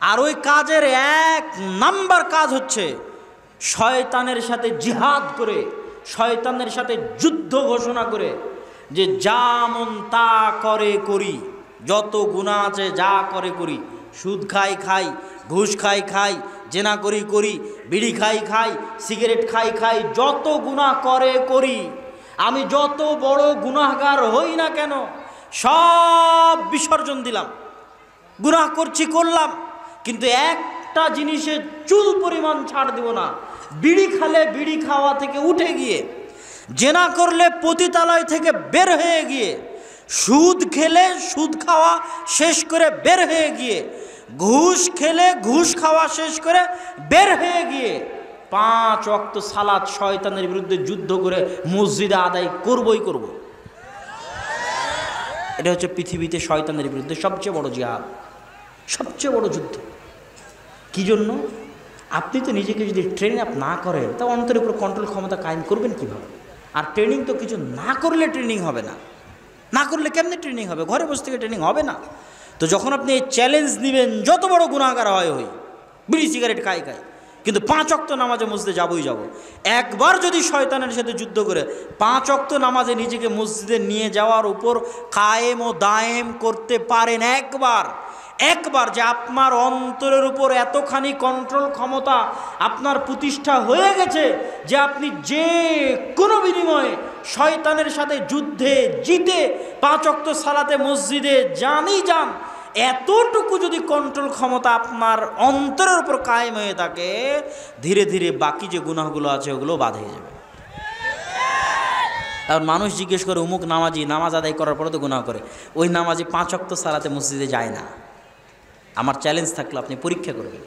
A: আর ওই কাজের এক নাম্বার কাজ হচ্ছে শয়তানের সাথে জিহাদ করে, শয়তানের সাথে যুদ্ধ ঘোষণা করে, যে যা মন তা করে করি, যত গুনাহ আছে যা করে করি, সুদ খাই খাই, ঘুষ খাই খাই, জেনা করি করি, বিড়ি খাই খাই, সিগারেট খাই খাই, যত গুনাহ করে করি, আমি যত বড় গুনাহগার হই না কেন সব বিসর্জন দিলাম। গুনাহ করছি করলাম, কিন্তু একটা জিনিসে চুল পরিমাণ ছাড় দেব না। বিড়ি খালে বিড়ি খাওয়া থেকে উঠে গিয়ে, জেনা করলে পতিতালয় থেকে বের হয়ে গিয়ে, সুদ খেলে সুদ খাওয়া শেষ করে বের হয়ে গিয়ে, ঘুষ খেলে ঘুষ খাওয়া শেষ করে বের হয়ে গিয়ে 5 ওয়াক্ত সালাত শয়তানের বিরুদ্ধে যুদ্ধ করে মসজিদে আদায় করবই করব। এটা হচ্ছে পৃথিবীতে শয়তানের বিরুদ্ধে সবচেয়ে বড় জিহাদ, সবচেয়ে বড় যুদ্ধ। কি জন্য? আপনি তো নিজেকে যদি ট্রেনিং আপ না করেন তা অন্তরের উপর কন্ট্রোল ক্ষমতা কায়েম করবেন কীভাবে? আর ট্রেনিং তো কিছু না করলে ট্রেনিং হবে না। না করলে কেমনে ট্রেনিং হবে? ঘরে বসে থেকে ট্রেনিং হবে না। তো যখন আপনি এই চ্যালেঞ্জ নেবেন, যত বড় গুনাহগার হয় হই, বিড়ি সিগারেট খাই খাই, কিন্তু 5 ওয়াক্ত নামাজে মসজিদে যাবই যাব। একবার যদি শয়তানের সাথে যুদ্ধ করে 5 ওয়াক্ত নামাজে নিজেকে মসজিদে নিয়ে যাওয়ার উপর কায়েম ও দায়েম করতে পারেন, একবার যে আপনার অন্তরের উপর এতখানি কন্ট্রোল ক্ষমতা আপনার প্রতিষ্ঠা হয়ে গেছে যে আপনি যে কোনো বিনিময়ে শয়তানের সাথে যুদ্ধে জিতে 5 ওয়াক্ত সালাতে মসজিদে যানই যান, এতটুকু যদি কন্ট্রোল ক্ষমতা আপনার অন্তরের উপর কায়েম হয়ে থাকে, ধীরে ধীরে বাকি যে গুনাহগুলো আছে ওগুলো বাদ হয়ে যাবে। আর মানুষ জিজ্ঞেস করে অমুক নামাজি নামাজ আদায় করার পরে তো গুনাহ করে, ওই নামাজি 5 ওয়াক্ত সালাতে মসজিদে যায় না। আমার চ্যালেঞ্জ থাকলে আপনি পরীক্ষা করবেন,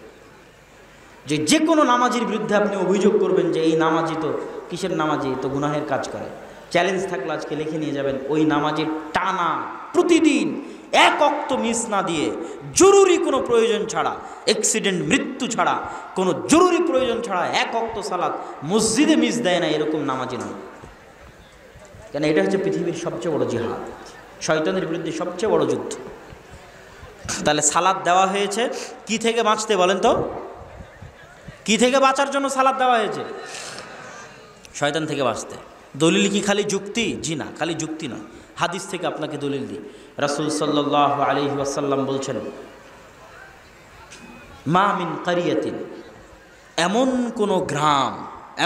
A: যে কোনো নামাজির বিরুদ্ধে আপনি অভিযোগ করবেন যে এই নামাজি তো কিসের নামাজি, তো গুনাহের কাজ করে। চ্যালেঞ্জ থাকলে আজকে লিখে নিয়ে যাবেন, ওই নামাজির টানা প্রতিদিন 1 ওয়াক্ত মিস না দিয়ে, জরুরি কোনো প্রয়োজন ছাড়া, অ্যাক্সিডেন্ট মৃত্যু ছাড়া, কোনো জরুরি প্রয়োজন ছাড়া 1 ওয়াক্ত সালাত মসজিদে মিস দেয় না, এরকম নামাজি নয়। কেন? এটা হচ্ছে পৃথিবীর সবচেয়ে বড় জিহাদ, শয়তানের বিরুদ্ধে সবচেয়ে বড় যুদ্ধ। তাহলে সালাত দেওয়া হয়েছে কি থেকে বাঁচতে বলেন তো? কি থেকে বাঁচার জন্য সালাত দেওয়া হয়েছে? শয়তান থেকে বাঁচতে। দলিল কি খালি যুক্তি? জি না, খালি যুক্তি নয়, হাদিস থেকে আপনাকে দলিল দিই। রাসূল সাল্লাল্লাহু আলাইহি ওয়াসাল্লাম বলছেন, মা মিন কারিয়াতিন এমন কোনো গ্রাম,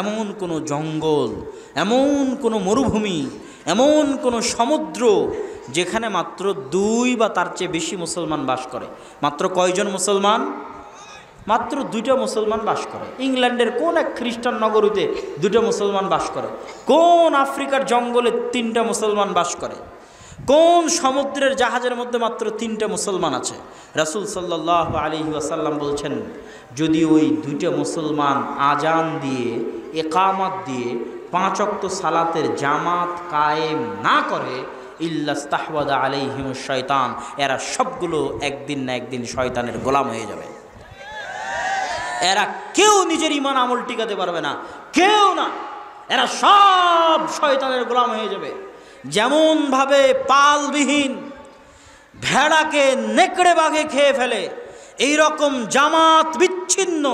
A: এমন কোনো জঙ্গল, এমন কোনো মরুভূমি, এমন কোনো সমুদ্র যেখানে মাত্র 2 বা তার চেয়ে বেশি মুসলমান বাস করে। মাত্র কয়জন মুসলমান? মাত্র 2টা মুসলমান বাস করে। ইংল্যান্ডের কোন এক খ্রিস্টান নগরীতে 2টা মুসলমান বাস করে? কোন আফ্রিকার জঙ্গলে 3টা মুসলমান বাস করে? কোন সমুদ্রের জাহাজের মধ্যে মাত্র 3টা মুসলমান আছে? রাসূল সাল্লাল্লাহু আলাইহি ওয়াসাল্লাম বলছেন, যদি ওই 2টা মুসলমান আজান দিয়ে, ইকামত দিয়ে 5 ওয়াক্ত সালাতের জামাত কায়েম না করে, ইল্লাস্তাহওয়াদা আলাইহিমুশ শয়তান, এরা সবগুলো একদিন না একদিন শয়তানের গোলাম হয়ে যাবে। এরা কেউ নিজের ঈমান আমল টিকাতে পারবে না, কেউ না। এরা সব শয়তানের গোলাম হয়ে যাবে। যেমন ভাবে পালবিহীন ভেড়াকে নেকড়ে বাঘে খেয়ে ফেলে, এই রকম জামাত বিচ্ছিন্ন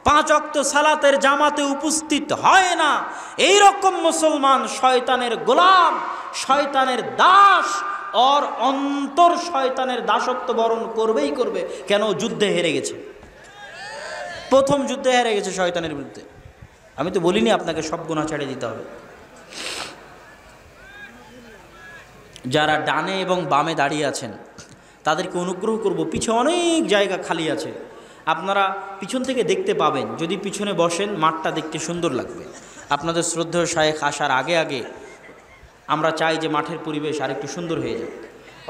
A: 5 ওয়াক্ত সালাতের জামাতে উপস্থিত হয় না, এই রকম মুসলমান শয়তানের গোলাম, শয়তানের দাস, ওর অন্তর শয়তানের দাসত্ব বরণ করবেই করবে। কেন? যুদ্ধে হেরে গেছে, প্রথম যুদ্ধে হেরে গেছে শয়তানের বিরুদ্ধে। আমি তো বলিনি আপনাকে সব গুনাহ ছেড়ে দিতে হবে। যারা ডানে এবং বামে দাঁড়িয়ে আছেন তাদেরকে অনুগ্রহ করব, পিছে অনেক জায়গা খালি আছে, আপনারা পিছন থেকে দেখতে পাবেন। যদি পিছনে বসেন মাঠটা দেখতে সুন্দর লাগবে। আপনাদের শ্রদ্ধেয় শায়েখ আসার আগে আগে আমরা চাই যে মাঠের পরিবেশ আরেকটু সুন্দর হয়ে যাক।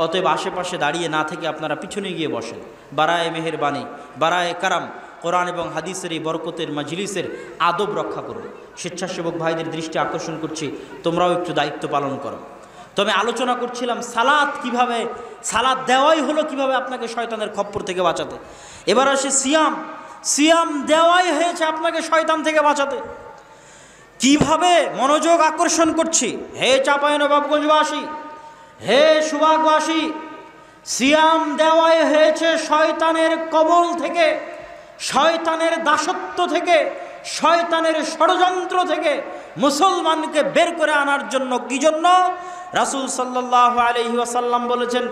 A: অতএব আশেপাশে দাঁড়িয়ে না থেকে আপনারা পিছনে গিয়ে বসেন। বারায়ে মেহেরবানি, বারায়ে কারাম, কোরআন এবং হাদিসের এই বরকতের মাজলিসের আদব রক্ষা করবে। স্বেচ্ছাসেবক ভাইদের দৃষ্টি আকর্ষণ করছি, তোমরাও একটু দায়িত্ব পালন করো। তবে আলোচনা করছিলাম সালাত কিভাবে, সালাত দেওয়াই হলো কিভাবে আপনাকে শয়তানের খপ্পর থেকে বাঁচাতে। এবার আসে সিয়াম। সিয়াম দেওয়াই হয়েছে আপনাকে শয়তান থেকে বাঁচাতে। কিভাবে মনোযোগ আকর্ষণ করছি, হে চাঁপাইনবাবগঞ্জবাসী, হে সুবাগবাসী, সিয়াম দেওয়াই হয়েছে শয়তানের কবল থেকে, শয়তানের দাসত্ব থেকে, শয়তানের ষড়যন্ত্র থেকে মুসলমানকে বের করে আনার জন্য। কি জন্য? রাসূল সাল্লাল্লাহু আলাইহি ওয়াসাল্লাম বলেছেন,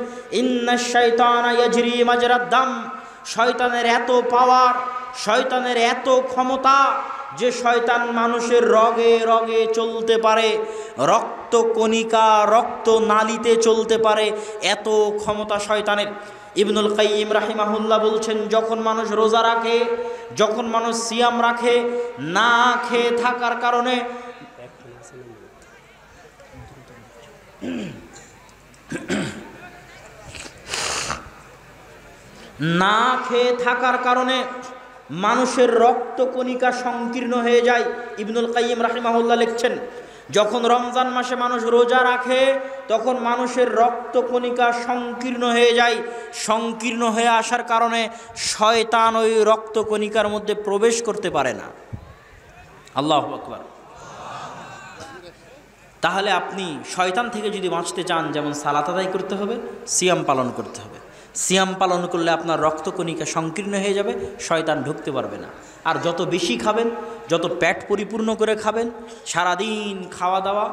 A: ইন্নাশ শাইতানা ইয়াজরি মাজরাদ দাম, শয়তানের এত পাওয়ার, শয়তানের এত ক্ষমতা যে শয়তান মানুষের রগে রগে চলতে পারে, রক্ত কণিকা, রক্ত নালীতে চলতে পারে, এত ক্ষমতা শয়তানের। ইবনুল কাইয়িম রাহিমাহুল্লাহ বলছেন, যখন মানুষ রোজা রাখে, যখন মানুষ সিয়াম রাখে, না খেয়ে থাকার কারণে না খেয়ে থাকার কারণে মানুষের রক্ত কণিকা সংকীর্ণ হয়ে যায়। ইবনুল কাইয়িম রাহিমাহুল্লাহ লিখছেন, যখন রমজান মাসে মানুষ রোজা রাখে তখন মানুষের রক্ত কণিকা সংকীর্ণ হয়ে যায়। সংকীর্ণ হয়ে আসার কারণে শয়তান ওই রক্ত কণিকার মধ্যে প্রবেশ করতে পারে না। আল্লাহু আকবার। তাহলে আপনি শয়তান থেকে যদি বাঁচতে চান, যেমন সালাত আদায় করতে হবে, সিয়াম পালন করতে হবে। সিয়াম পালন করলে আপনার রক্তকণিকা সংকীর্ণ হয়ে যাবে, শয়তান ঢুকতে পারবে না। আর যত বেশি খাবেন, যত পেট পরিপূর্ণ করে খাবেন, সারাদিন খাওয়া দাওয়া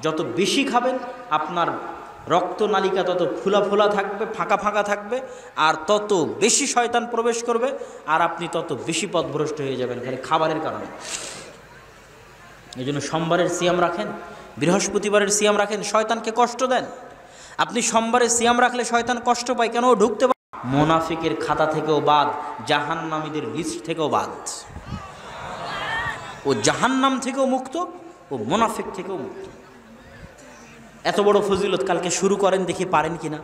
A: যত বেশি খাবেন, আপনার রক্তনালিকা তত ফোলা ফোলা থাকবে, ফাঁকা ফাঁকা থাকবে, আর তত বেশি শয়তান প্রবেশ করবে, আর আপনি তত বেশি পথভ্রষ্ট হয়ে যাবেন খালি খাবারের কারণে। এই জন্য সোমবারের সিয়াম রাখেন, বৃহস্পতিবারের সিয়াম রাখেন, শয়তানকে কষ্ট দেন। আপনি সোমবারে সিয়াম রাখলে শয়তান কষ্ট পায়, কেন? ও ঢুকতে পারে। মুনাফিকের খাতা থেকেও বাদ, জাহান্নামীদের লিস্ট থেকেও বাদ। ও জাহান্নাম থেকেও মুক্ত, ও মুনাফিক থেকেও মুক্ত। এত বড় ফজিলত কালকে শুরু করেন, দেখি পারেন কিনা।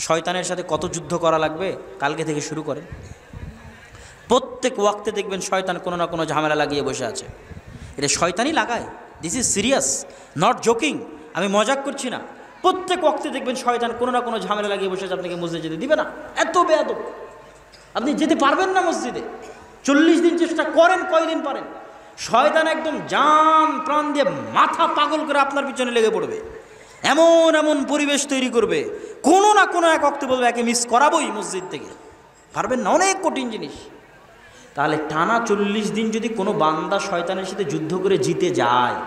A: শয়তানের সাথে কত যুদ্ধ করা লাগবে, কালকে থেকে শুরু করেন। প্রত্যেক ওয়াক্তে দেখবেন শয়তান কোনো না কোনো ঝামেলা লাগিয়ে বসে আছে। এটা শয়তানই লাগায়। This is serious, not joking. আমি মজাক করছি না। প্রত্যেক ওয়াক্তে দেখবেন শয়তান কোনো না কোনো ঝামেলা লাগিয়ে বসে আছে, আপনাকে মসজিদে যেতে দিবে না। এত বেয়াদব, আপনি যেতে পারবেন না মসজিদে। 40 দিন চেষ্টা করেন, কয়দিন পারেন। শয়তান একদম জান প্রাণ দিয়ে মাথা পাগল করে আপনার পিছনে লেগে পড়বে, এমন এমন পরিবেশ তৈরি করবে, কোনো না কোনো এক ওয়াক্তে বলবে একে মিস করাবোই মসজিদ থেকে। পারবেন না, অনেক কঠিন জিনিস। তাহলে টানা 40 দিন যদি কোনো বান্দা শয়তানের সাথে যুদ্ধ করে জিতে যায়,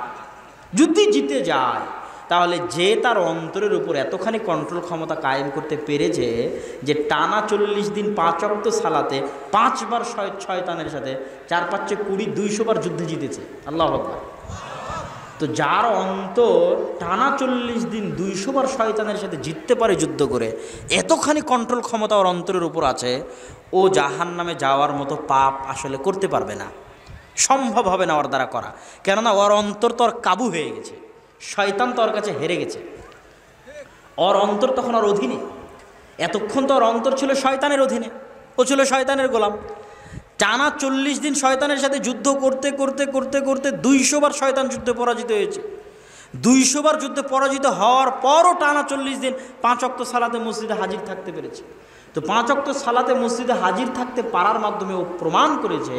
A: যদি জিতে যায়, তাহলে যে তার অন্তরের উপর এতখানি কন্ট্রোল ক্ষমতা কায়েম করতে পেরেছে যে টানা 40 দিন 5 ওয়াক্ত সালাতে 5 বার শয়তানের সাথে 4-5 20 200 বার যুদ্ধে জিতেছে। আল্লাহু আকবার। তো যার অন্তর টানা 40 দিন 200 বার শয়তানের সাথে জিততে পারে যুদ্ধ করে, এতখানি কন্ট্রোল ক্ষমতা ওর অন্তরের উপর আছে, ও জাহান্নামে যাওয়ার মতো পাপ আসলে করতে পারবে না, সম্ভব হবে না ওর দ্বারা করা। কেননা ওর অন্তর তো ওর কাবু হয়ে গেছে, শয়তান তো ওর কাছে হেরে গেছে, ওর অন্তর তখন ওর অধীনে। এতক্ষণ তো ওর অন্তর ছিল শয়তানের অধীনে, ও ছিল শয়তানের গোলাম। টানা 40 দিন শয়তানের সাথে যুদ্ধ করতে করতে করতে করতে 200 বার শয়তান যুদ্ধে পরাজিত হয়েছে। 200 বার যুদ্ধে পরাজিত হওয়ার পরও টানা 40 দিন 5 ওয়াক্ত সালাতে মসজিদে হাজির থাকতে পেরেছে। তো 5 ওয়াক্ত সালাতে মসজিদে হাজির থাকতে পারার মাধ্যমে ও প্রমাণ করেছে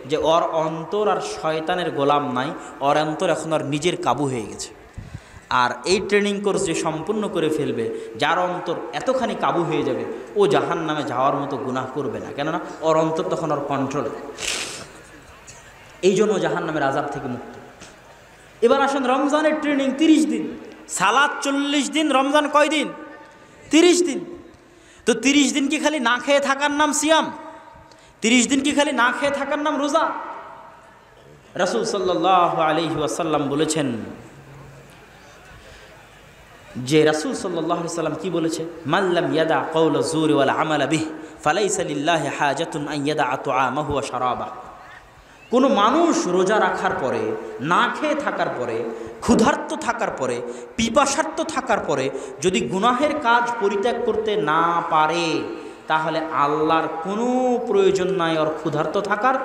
A: যে ওর অন্তর আর শয়তানের গোলাম নাই, ওর অন্তর এখন আর নিজের কাবু হয়ে গেছে। আর এই ট্রেনিং কোর্স যে সম্পূর্ণ করে ফেলবে, যার অন্তর এতখানি কাবু হয়ে যাবে, ও জাহান্নামে যাওয়ার মতো গুনাহ করবে না, কেননা ওর অন্তর তখন ওর কন্ট্রোলে। এই জন্য জাহান্নামের আযাব থেকে মুক্ত। এবার আসেন রমজানের ট্রেনিং 30 দিন, সালাত 40 দিন, রমজান কয় দিন? 30 দিন। তো 30 দিন কি খালি না খেয়ে থাকার নাম সিয়াম? 30 দিন কি খালি না খেয়ে থাকার নাম রোজা? রাসূল সাল্লাল্লাহু আলাইহি ওয়াসাল্লাম বলেছেন যে, রাসূল সাল্লাল্লাহু আলাইহি ওয়াসাল্লাম কি বলেছে? মাল্লাম ইয়াদা কাওলা যুরি ওয়াল আমালা বিহি ফালাইসা লিল্লাহি হাজাতুন আন ইয়াদা তুআমাহু ওয়া শারাবাহু। কোনো মানুষ রোজা রাখার পরে, না খেয়ে থাকার পরে, ক্ষুধার্ত থাকার পরে, পিপাসার্ত থাকার পরে যদি গুনাহের কাজ পরিত্যাগ করতে না পারে, তাহলে আল্লাহর কোনো প্রয়োজন নাই ওর ক্ষুধার্ত থাকার,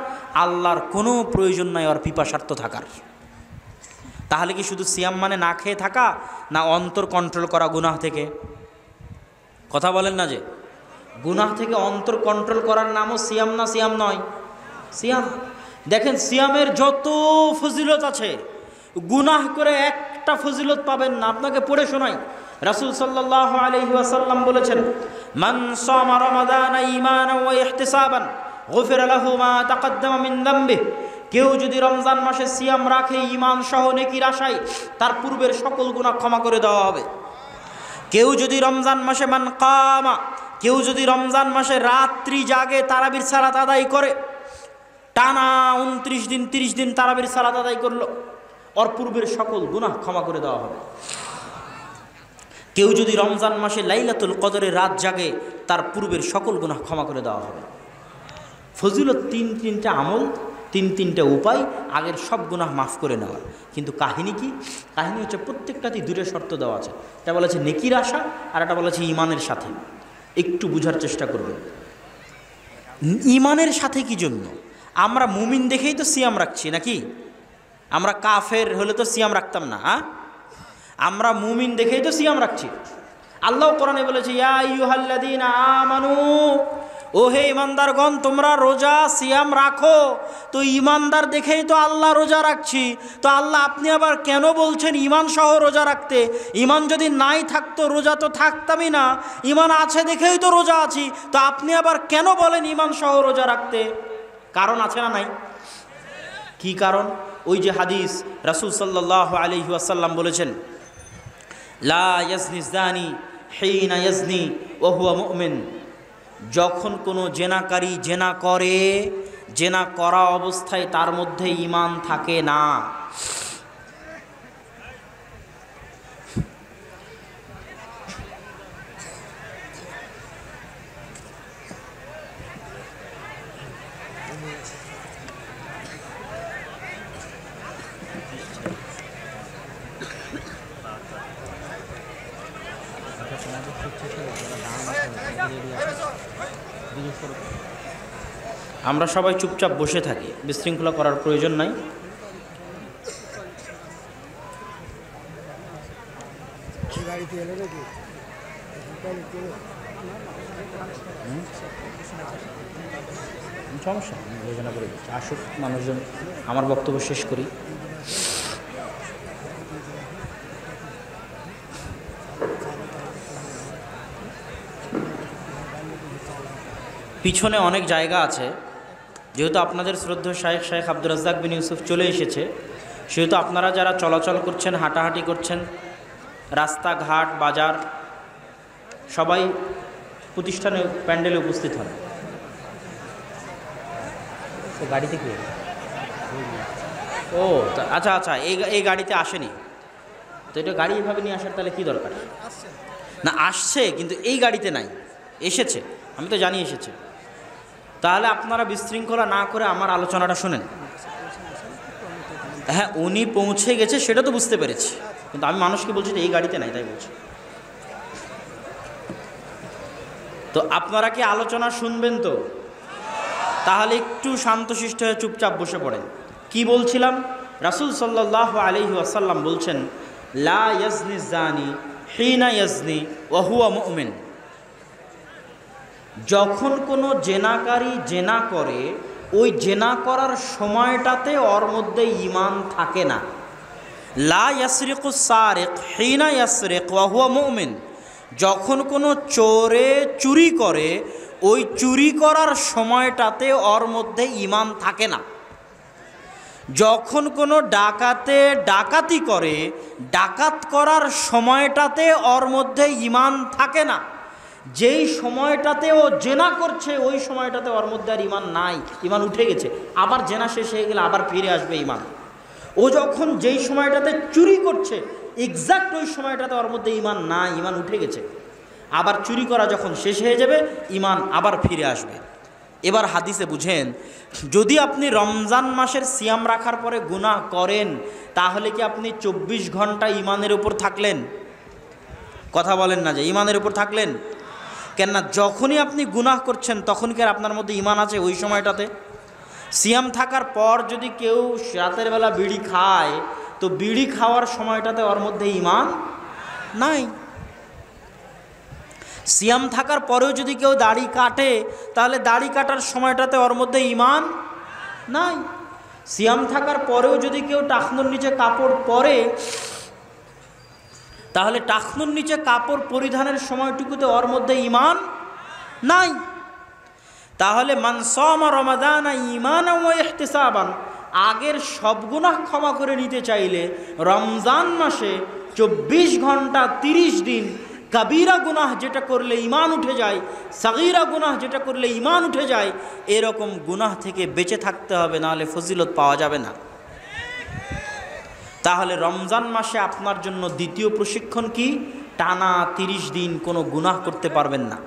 A: আল্লাহর কোনো প্রয়োজন নাই ওর পিপাসার্ত থাকার। তাহলে কি শুধু সিয়াম মানে না খেয়ে থাকা, না অন্তর কন্ট্রোল করা গুনাহ থেকে? কথা বলেন না যে গুনাহ থেকে অন্তর কন্ট্রোল করার নামও সিয়াম না? সিয়াম নয়? সিয়াম। দেখেন সিয়ামের যত ফজিলত আছে, গুনাহ করে একটা ফজিলত পাবেন না। আপনাকে পড়ে শোনাই, রাসূল সাল্লাল্লাহু আলাইহি ওয়াসাল্লাম বলেছেন, মান সামা রমাদানা ঈমানান ওয়া ইহতিসাবান গুফিরা লাহু মা তাকদ্দামা মিন যামবিহি। কেউ যদি রমজান মাসে সিয়াম রাখে ঈমান সহ নেকির আশায়, তার পূর্বের সকল গুনাহ ক্ষমা করে দেওয়া হবে। কেউ যদি রমজান মাসে মান কামা, কেউ যদি রমজান মাসে রাত্রি জাগে তারাবির সালাত আদায় করে, টানা 29 দিন 30 দিন তারাবির সালাত আদায় করলো, ওর পূর্বের সকল গুনাহ ক্ষমা করে দেওয়া হবে। কেউ যদি রমজান মাসে লাইলাতুল কদরে রাত জাগে, তার পূর্বের সকল গুনাহ ক্ষমা করে দেওয়া হবে। ফজিলত 3-3টা আমল, 3-3টা উপায় আগের সব গুনাহ মাফ করে নেওয়ার। কিন্তু কাহিনী কি? কাহিনী হচ্ছে প্রত্যেকটাতেই 2টা শর্ত দেওয়া আছে। এটা বলেছে নেকির আশা, আর এটা বলেছে ঈমানের সাথে। একটু বুঝার চেষ্টা করবেন। ঈমানের সাথে কি জন্য? আমরা মুমিন দেখেই তো সিয়াম রাখছি নাকি? আমরা কাফের হলে তো সিয়াম রাখতাম না। আমরা মুমিন দেখেই তো সিয়াম রাখছি। আল্লাহ কোরআনে বলেছে, ইয়া আইয়ুহাল্লাযীনা আমানু, ও হে ইমানদারগণ, তোমরা রোজা সিয়াম রাখো। তো ইমানদার দেখেই তো আল্লাহ রোজা রাখছি। তো আল্লাহ আপনি আবার কেন বলছেন ঈমান সহ রোজা রাখতে? ঈমান যদি নাই থাকতো রোজা তো থাকতামই না। ঈমান আছে দেখেই তো রোজা আছি। তো আপনি আবার কেন বলেন ঈমান সহ রোজা রাখতে? কারণ আছে না নাই? কি কারণ? ওই যে হাদিস, রাসূল সাল্লাল্লাহু আলাইহি ওয়াসাল্লাম বলেছেন, লা ইয়াজনি যানি হিনা ইয়াজনি ওয়া হুয়া মুমিন। যখন কোনো জেনাকারী জেনা করে, জেনা করা অবস্থায় তার মধ্যে ঈমান থাকে না। আমরা সবাই চুপচাপ বসে থাকি, বিশৃঙ্খলা করার প্রয়োজন নাই। সমস্যা বিবেচনা করে আসুক মানুষজন, আমার বক্তব্য শেষ করি। পিছনে অনেক জায়গা আছে, যেহেতু আপনাদের শ্রদ্ধেয় শেখ আব্দুর রাজ্জাক বিন ইউসুফ চলে এসেছে, সেহেতু আপনারা যারা চলাচল করছেন, হাঁটাহাঁটি করছেন, রাস্তাঘাট বাজার সবাই প্রতিষ্ঠানে প্যান্ডেলে উপস্থিত হন। গাড়িতে কি ও আচ্ছা আচ্ছা, এই গাড়িতে আসেনি তো, এটা গাড়ি এভাবে নিয়ে আসার তাহলে কি দরকার? না আসছে কিন্তু এই গাড়িতে নাই, এসেছে, আমি তো জানি এসেছে। তাহলে আপনারা বিশৃঙ্খলা না করে আমার আলোচনাটা শুনেন। হ্যাঁ উনি পৌঁছে গেছে সেটা তো বুঝতে পেরেছি, কিন্তু আমি মানুষকে বলছি যে এই গাড়িতে নাই, তাই বলছি। তো আপনারা কি আলোচনা শুনবেন তো? তাহলে একটু শান্তশিষ্ট হয়ে চুপচাপ বসে পড়েন। কি বলছিলাম? রাসূল সাল্লাল্লাহু আলাইহি ওয়াসাল্লাম বলছেন, লা ইয়াজনি জানি হিনা ইয়াজনি ওয়া হুয়া মুমিন। যখন কোনো জেনাকারী জেনা করে, ওই জেনা করার সময়টাতে ওর মধ্যে ঈমান থাকে না। লা ইয়াসরিকু সারিক হিনা ইয়াসরিক ওয়া হুয়া মুমিন। যখন কোনো চোরে চুরি করে, ওই চুরি করার সময়টাতে ওর মধ্যে ঈমান থাকে না। যখন কোনো ডাকাতে ডাকাতি করে, ডাকাত করার সময়টাতে ওর মধ্যে ঈমান থাকে না। যেই সময়টাতে ও জেনা করছে, ওই সময়টাতে ওর মধ্যে আর ঈমান নাই, ঈমান উঠে গেছে। আবার জেনা শেষ হয়ে গেলে আবার ফিরে আসবে ঈমান। ও যখন যেই সময়টাতে চুরি করছে, এক্সাক্ট ওই সময়টাতে ওর মধ্যে ঈমান নাই, ঈমান উঠে গেছে। আবার চুরি করা যখন শেষ হয়ে যাবে, ঈমান আবার ফিরে আসবে। এবার হাদিসে বুঝেন, যদি আপনি রমজান মাসের সিয়াম রাখার পরে গুনাহ করেন, তাহলে কি আপনি 24 ঘন্টা ঈমানের উপর থাকলেন? কথা বলেন না যে ঈমানের উপর থাকলেন? কেননা যখনই আপনি গুনাহ করছেন তখন কি আর আপনার মধ্যে ঈমান আছে ওই সময়টাতে? সিয়াম থাকার পর যদি কেউ রাতের বেলা বিড়ি খায়, তো বিড়ি খাওয়ার সময়টাতে ওর মধ্যে ঈমান নাই। সিয়াম থাকার পরেও যদি কেউ দাড়ি কাটে, তাহলে দাড়ি কাটার সময়টাতে ওর মধ্যে ঈমান নাই। সিয়াম থাকার পরেও যদি কেউ টাকনুর নিচে কাপড় পরে, তাহলে টাকনুর নিচে কাপড় পরিধানের সময়টুকুতে ওর মধ্যে ঈমান নাই। তাহলে মান সামা রমাদানা ঈমানান ওয়া ইহতিসাবান, আগের সব গুনাহ ক্ষমা করে নিতে চাইলে রমজান মাসে 24 ঘন্টা 30 দিন কবিরা গুনাহ যেটা করলে ঈমান উঠে যায়, সগীরা গুনাহ যেটা করলে ঈমান উঠে যায়, এরকম গুনাহ থেকে বেঁচে থাকতে হবে, নাহলে ফজিলত পাওয়া যাবে না। তাহলে রমজান মাসে আপনার জন্য দ্বিতীয় প্রশিক্ষণ কি? টানা 30 দিন কোনো গুনাহ করতে পারবেন না।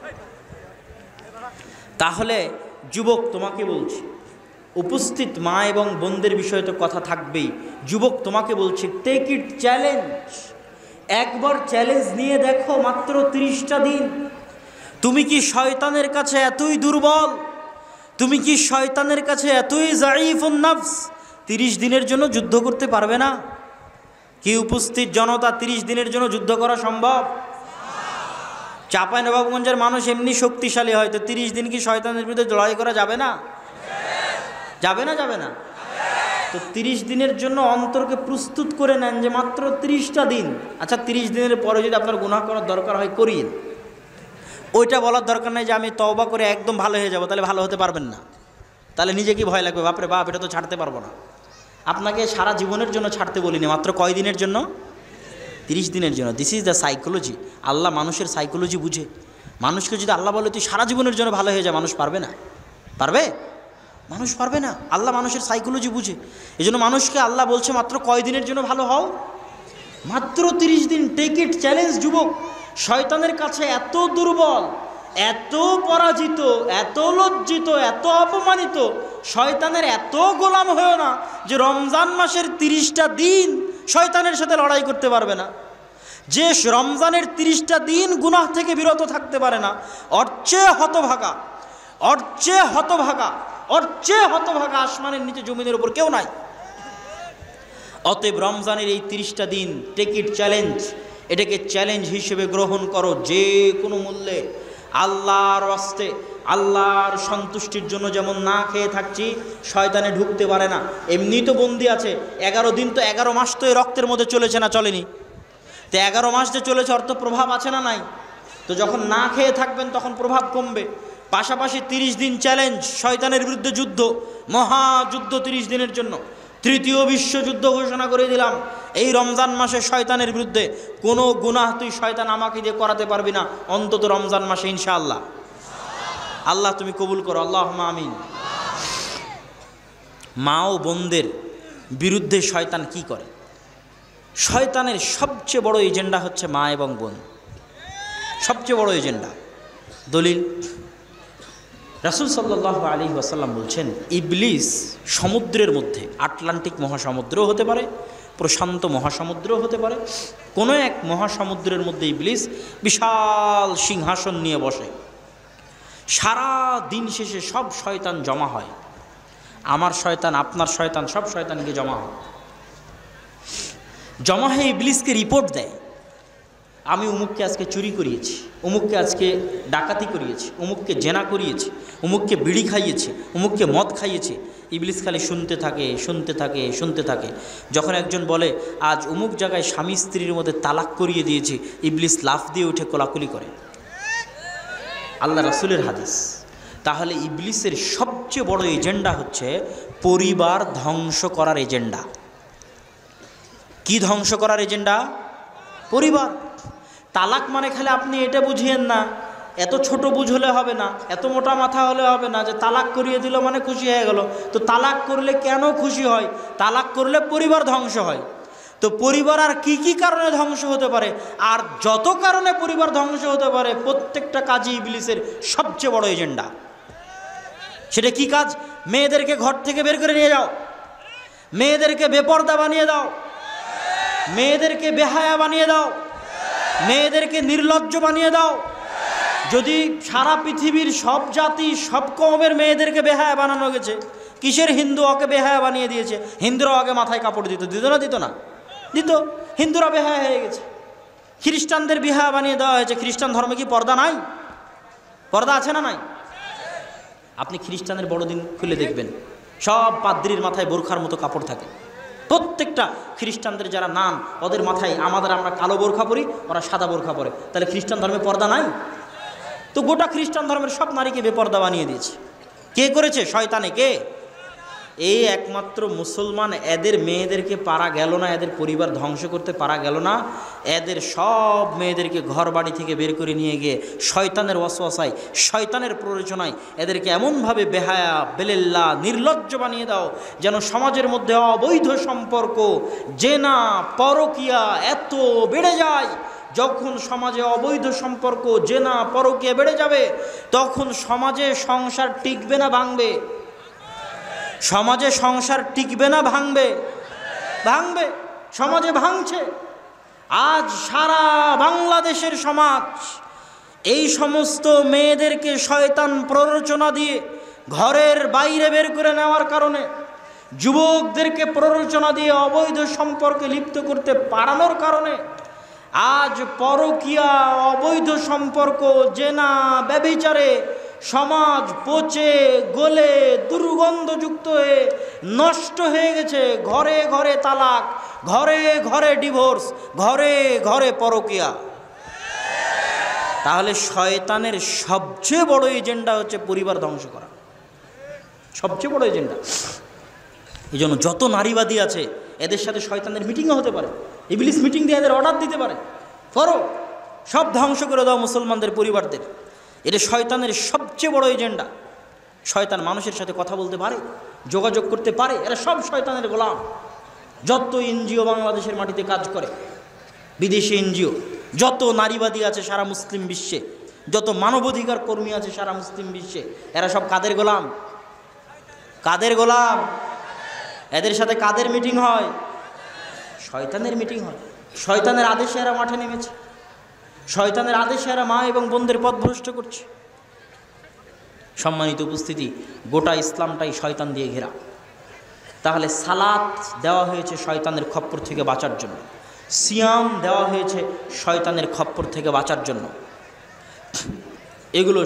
A: তাহলে যুবক তোমাকে বলছি, উপস্থিত মা এবং বোনদের বিষয়ে তো কথা থাকবেই। যুবক তোমাকে বলছি, টেক ইট চ্যালেঞ্জ। একবার চ্যালেঞ্জ নিয়ে দেখো, মাত্র 30টা দিন। তুমি কি শয়তানের কাছে এতই দুর্বল? তুমি কি শয়তানের কাছে এতই যায়ীফুন নফস? 30 দিনের জন্য যুদ্ধ করতে পারবে না? কি উপস্থিত জনতা, 30 দিনের জন্য যুদ্ধ করা সম্ভব? চাঁপাইনবাবগঞ্জের মানুষ এমনি শক্তিশালী, হয়তো 30 দিন কি শয়তানের বিরুদ্ধে লড়াই করা যাবে না? যাবে না? যাবে না? তো 30 দিনের জন্য অন্তরকে প্রস্তুত করে নেন যে মাত্র 30টা দিন। আচ্ছা 30 দিনের পরে যদি আপনার গুনাহ করার দরকার হয়, করিয়ে। ওইটা বলার দরকার নাই যে আমি তওবা করে একদম ভালো হয়ে যাব, তাহলে ভালো হতে পারবেন না। তাহলে নিজে কি ভয় লাগবে, বাপরে বাপ এটা তো ছাড়তে পারবো না। আপনাকে সারা জীবনের জন্য ছাড়তে বলিনি, মাত্র কয় দিনের জন্য? 30 দিনের জন্য। This is the psychology. Allah মানুষের সাইকোলজি বুঝে। মানুষকে যদি আল্লাহ বলে তুই সারা জীবনের জন্য ভালো হয়ে যায়, মানুষ পারবে না? পারবে? মানুষ পারবে না। আল্লাহ মানুষের সাইকোলজি বুঝে। এই জন্য মানুষকে আল্লাহ বলছে মাত্র কয় দিনের জন্য ভালো হও? মাত্র 30 দিন। টেক ইট চ্যালেঞ্জ যুবক। শয়তানের কাছে এত দুর্বল, এত পরাজিত, এত লজ্জিত, এত অপমানিত, শয়তানের এত গোলাম হয়েও না যে রমজান মাসের 30টা দিন শয়তানের সাথে লড়াই করতে পারবে না। যে রমজানের 30টা দিন গুনাহ থেকে বিরত থাকতে পারে না, ওর চেয়ে হতভাগা, ওর চেয়ে হতভাগা, ওর চেয়ে হতভাগা আসমানের নিচে জমিনের উপর কেউ নাই। অতএব রমজানের এই 30টা দিন টেক ইট চ্যালেঞ্জ। এটাকে চ্যালেঞ্জ হিসেবে গ্রহণ করো, যে কোনো মূল্যে। আল্লাহর ওয়াস্তে, আল্লাহর সন্তুষ্টির জন্য যেমন না খেয়ে থাকছি, শয়তানে ঢুকতে পারে না। এমনি তো বন্দি আছে 11 দিন, তো 11 মাস তো এই রক্তের মধ্যে চলেছে না চলেনি? তো 11 মাস যে চলেছে, অর্থ প্রভাব আছে না নাই? তো যখন না খেয়ে থাকবেন তখন প্রভাব কমবে। পাশাপাশি 30 দিন চ্যালেঞ্জ, শয়তানের বিরুদ্ধে যুদ্ধ, মহাযুদ্ধ 30 দিনের জন্য। তৃতীয় বিশ্বযুদ্ধ ঘোষণা করে দিলাম এই রমজান মাসে শয়তানের বিরুদ্ধে। কোনো গুনাহ তুই শয়তান আমাকে দিয়ে করাতে পারবি না, অন্তত রমজান মাসে ইনশাআল্লাহ। আল্লাহ তুমি কবুল করো, আল্লাহুম্মা আমিন। মা ও বোনদের বিরুদ্ধে শয়তান কি করে? শয়তানের সবচেয়ে বড় এজেন্ডা হচ্ছে মা এবং বোন, সবচেয়ে বড় এজেন্ডা। দলিল, রাসূল সাল্লাল্লাহু আলাইহি ওয়াসাল্লাম বলছেন, ইবলিস সমুদ্রের মধ্যে, আটলান্টিক মহাসমুদ্রও হতে পারে, প্রশান্ত মহাসমুদ্রও হতে পারে, কোনো এক মহাসমুদ্রের মধ্যে ইবলিস বিশাল সিংহাসন নিয়ে বসে। সারা দিন শেষে সব শয়তান জমা হয়, আমার শয়তান, আপনার শয়তান, সব শয়তানকে জমা হয়। জমা হয়ে ইবলিসকে রিপোর্ট দেয়, আমি অমুককে আজকে চুরি করিয়েছি, অমুককে আজকে ডাকাতি করিয়েছি, অমুককে জেনা করিয়েছি, অমুককে বিড়ি খাইয়েছি, অমুককে মদ খাইয়েছি। ইবলিস খালি শুনতে থাকে, শুনতে থাকে, শুনতে থাকে। যখন একজন বলে আজ অমুক জায়গায় স্বামী স্ত্রীর মধ্যে তালাক করিয়ে দিয়েছি, ইবলিস লাফ দিয়ে উঠে কোলাকুলি করে। আল্লাহ রাসূলের হাদিস। তাহলে ইবলিসের সবচেয়ে বড় এজেন্ডা হচ্ছে পরিবার ধ্বংস করার এজেন্ডা। কি ধ্বংস করার এজেন্ডা? পরিবার। তালাক মানে খালি আপনি এটা বুঝিয়েন না, এত ছোট বুঝ হলে হবে না, এত মোটা মাথা হলে হবে না যে তালাক করিয়ে দিল মানে খুশি হয়ে গেল। তো তালাক করলে কেন খুশি হয়? তালাক করলে পরিবার ধ্বংস হয়। তো পরিবার আর কি কি কারণে ধ্বংস হতে পারে? আর যত কারণে পরিবার ধ্বংস হতে পারে প্রত্যেকটা কাজই ইবলিসের সবচেয়ে বড় এজেন্ডা। সেটা কি কাজ? মেয়েদেরকে ঘর থেকে বের করে নিয়ে যাও, মেয়েদেরকে বেপর্দা বানিয়ে দাও, মেয়েদেরকে বেহায়া বানিয়ে দাও, মেয়েদেরকে নির্লজ্জ বানিয়ে দাও। যদি সারা পৃথিবীর সব জাতি, সব কওমের মেয়েদেরকে বেহায়া বানানো গেছে, কিসের হিন্দু ওকে বেহায়া বানিয়ে দিয়েছে? হিন্দুরা আগে মাথায় কাপড় দিত, দিত না? দিত না? দিত। হিন্দুরা বেহায়া হয়ে গেছে। খ্রিস্টানদের বেহায়া বানিয়ে দেওয়া হয়েছে। খ্রিস্টান ধর্মে কি পর্দা নাই? পর্দা আছে না নাই? আপনি খ্রিস্টানের বড়দিন খুলে দেখবেন, সব পাদ্রীর মাথায় বোরখার মতো কাপড় থাকে। প্রত্যেকটা খ্রিস্টানদের যারা নাম, ওদের মাথায় আমরা কালো বোরখা পরি, ওরা সাদা বোরখা পরে। তাহলে খ্রিস্টান ধর্মে পর্দা নাই? তো গোটা খ্রিস্টান ধর্মের সব নারীকে বেপর্দা বানিয়ে দিয়েছে। কে করেছে? শয়তানে। কে? এই একমাত্র মুসলমান এদের মেয়েদেরকে পারা গেল না, এদের পরিবার ধ্বংস করতে পারা গেল না। এদের সব মেয়েদেরকে ঘর বাড়ি থেকে বের করে নিয়ে গিয়ে শয়তানের ওয়াসওয়াসায়, শয়তানের প্ররোচনায় এদেরকে এমনভাবে বেহায়া, বেলেল্লা, নির্লজ্জ বানিয়ে দাও যেন সমাজের মধ্যে অবৈধ সম্পর্ক, জেনা, পরকিয়া এত বেড়ে যায়। যখন সমাজে অবৈধ সম্পর্ক, জেনা, পরকিয়া বেড়ে যাবে, তখন সমাজে সংসার টিকবে না ভাঙবে? সমাজে সংসার টিকবে না ভাঙবে? ভাঙবে। সমাজে ভাঙছে। আজ সারা বাংলাদেশের সমাজ এই সমস্ত মেয়েদেরকে শয়তান প্ররোচনা দিয়ে ঘরের বাইরে বের করে নেওয়ার কারণে, যুবকদেরকে প্ররোচনা দিয়ে অবৈধ সম্পর্কে লিপ্ত করতে পারানোর কারণে আজ পরকিয়া, অবৈধ সম্পর্ক, জেনা, ব্যভিচারে সমাজ পচে গলে দুর্গন্ধযুক্ত হয়ে নষ্ট হয়ে গেছে। ঘরে ঘরে তালাক, ঘরে ঘরে ডিভোর্স, ঘরে ঘরে পরকিয়া। তাহলে শয়তানের সবচেয়ে বড় এজেন্ডা হচ্ছে পরিবার ধ্বংস করা, সবচেয়ে বড় এজেন্ডা। এই জন্য যত নারীবাদী আছে এদের সাথে শয়তানের মিটিংও হতে পারে। ইবলিস মিটিং দিয়ে এদের অর্ডার দিতে পারে, করো, সব ধ্বংস করে দাও মুসলমানদের পরিবারদের। এটা শয়তানের সবচেয়ে বড় এজেন্ডা। শয়তান মানুষের সাথে কথা বলতে পারে, যোগাযোগ করতে পারে, এরা সব শয়তানের গোলাম। যত এনজিও বাংলাদেশের মাটিতে কাজ করে, বিদেশি এনজিও, যত নারীবাদী আছে সারা মুসলিম বিশ্বে, যত মানবাধিকার কর্মী আছে সারা মুসলিম বিশ্বে, এরা সব কাদের গোলাম? কাদের গোলাম? এদের সাথে কাদের মিটিং হয়? শয়তানের মিটিং হয়। শয়তানের আদেশে এরা মাঠে নেমেছে, শয়তানের আদেশে এরা মা এবং বোনদের পথভ্রষ্ট করছে। সম্মানিত উপস্থিতি, গোটা ইসলামটাই শয়তান দিয়ে ঘেরা। তাহলে সালাত দেওয়া হয়েছে শয়তানের খপ্পর থেকে বাঁচার জন্য, সিয়াম দেওয়া হয়েছে শয়তানের খপ্পর থেকে বাঁচার জন্য। এগুলো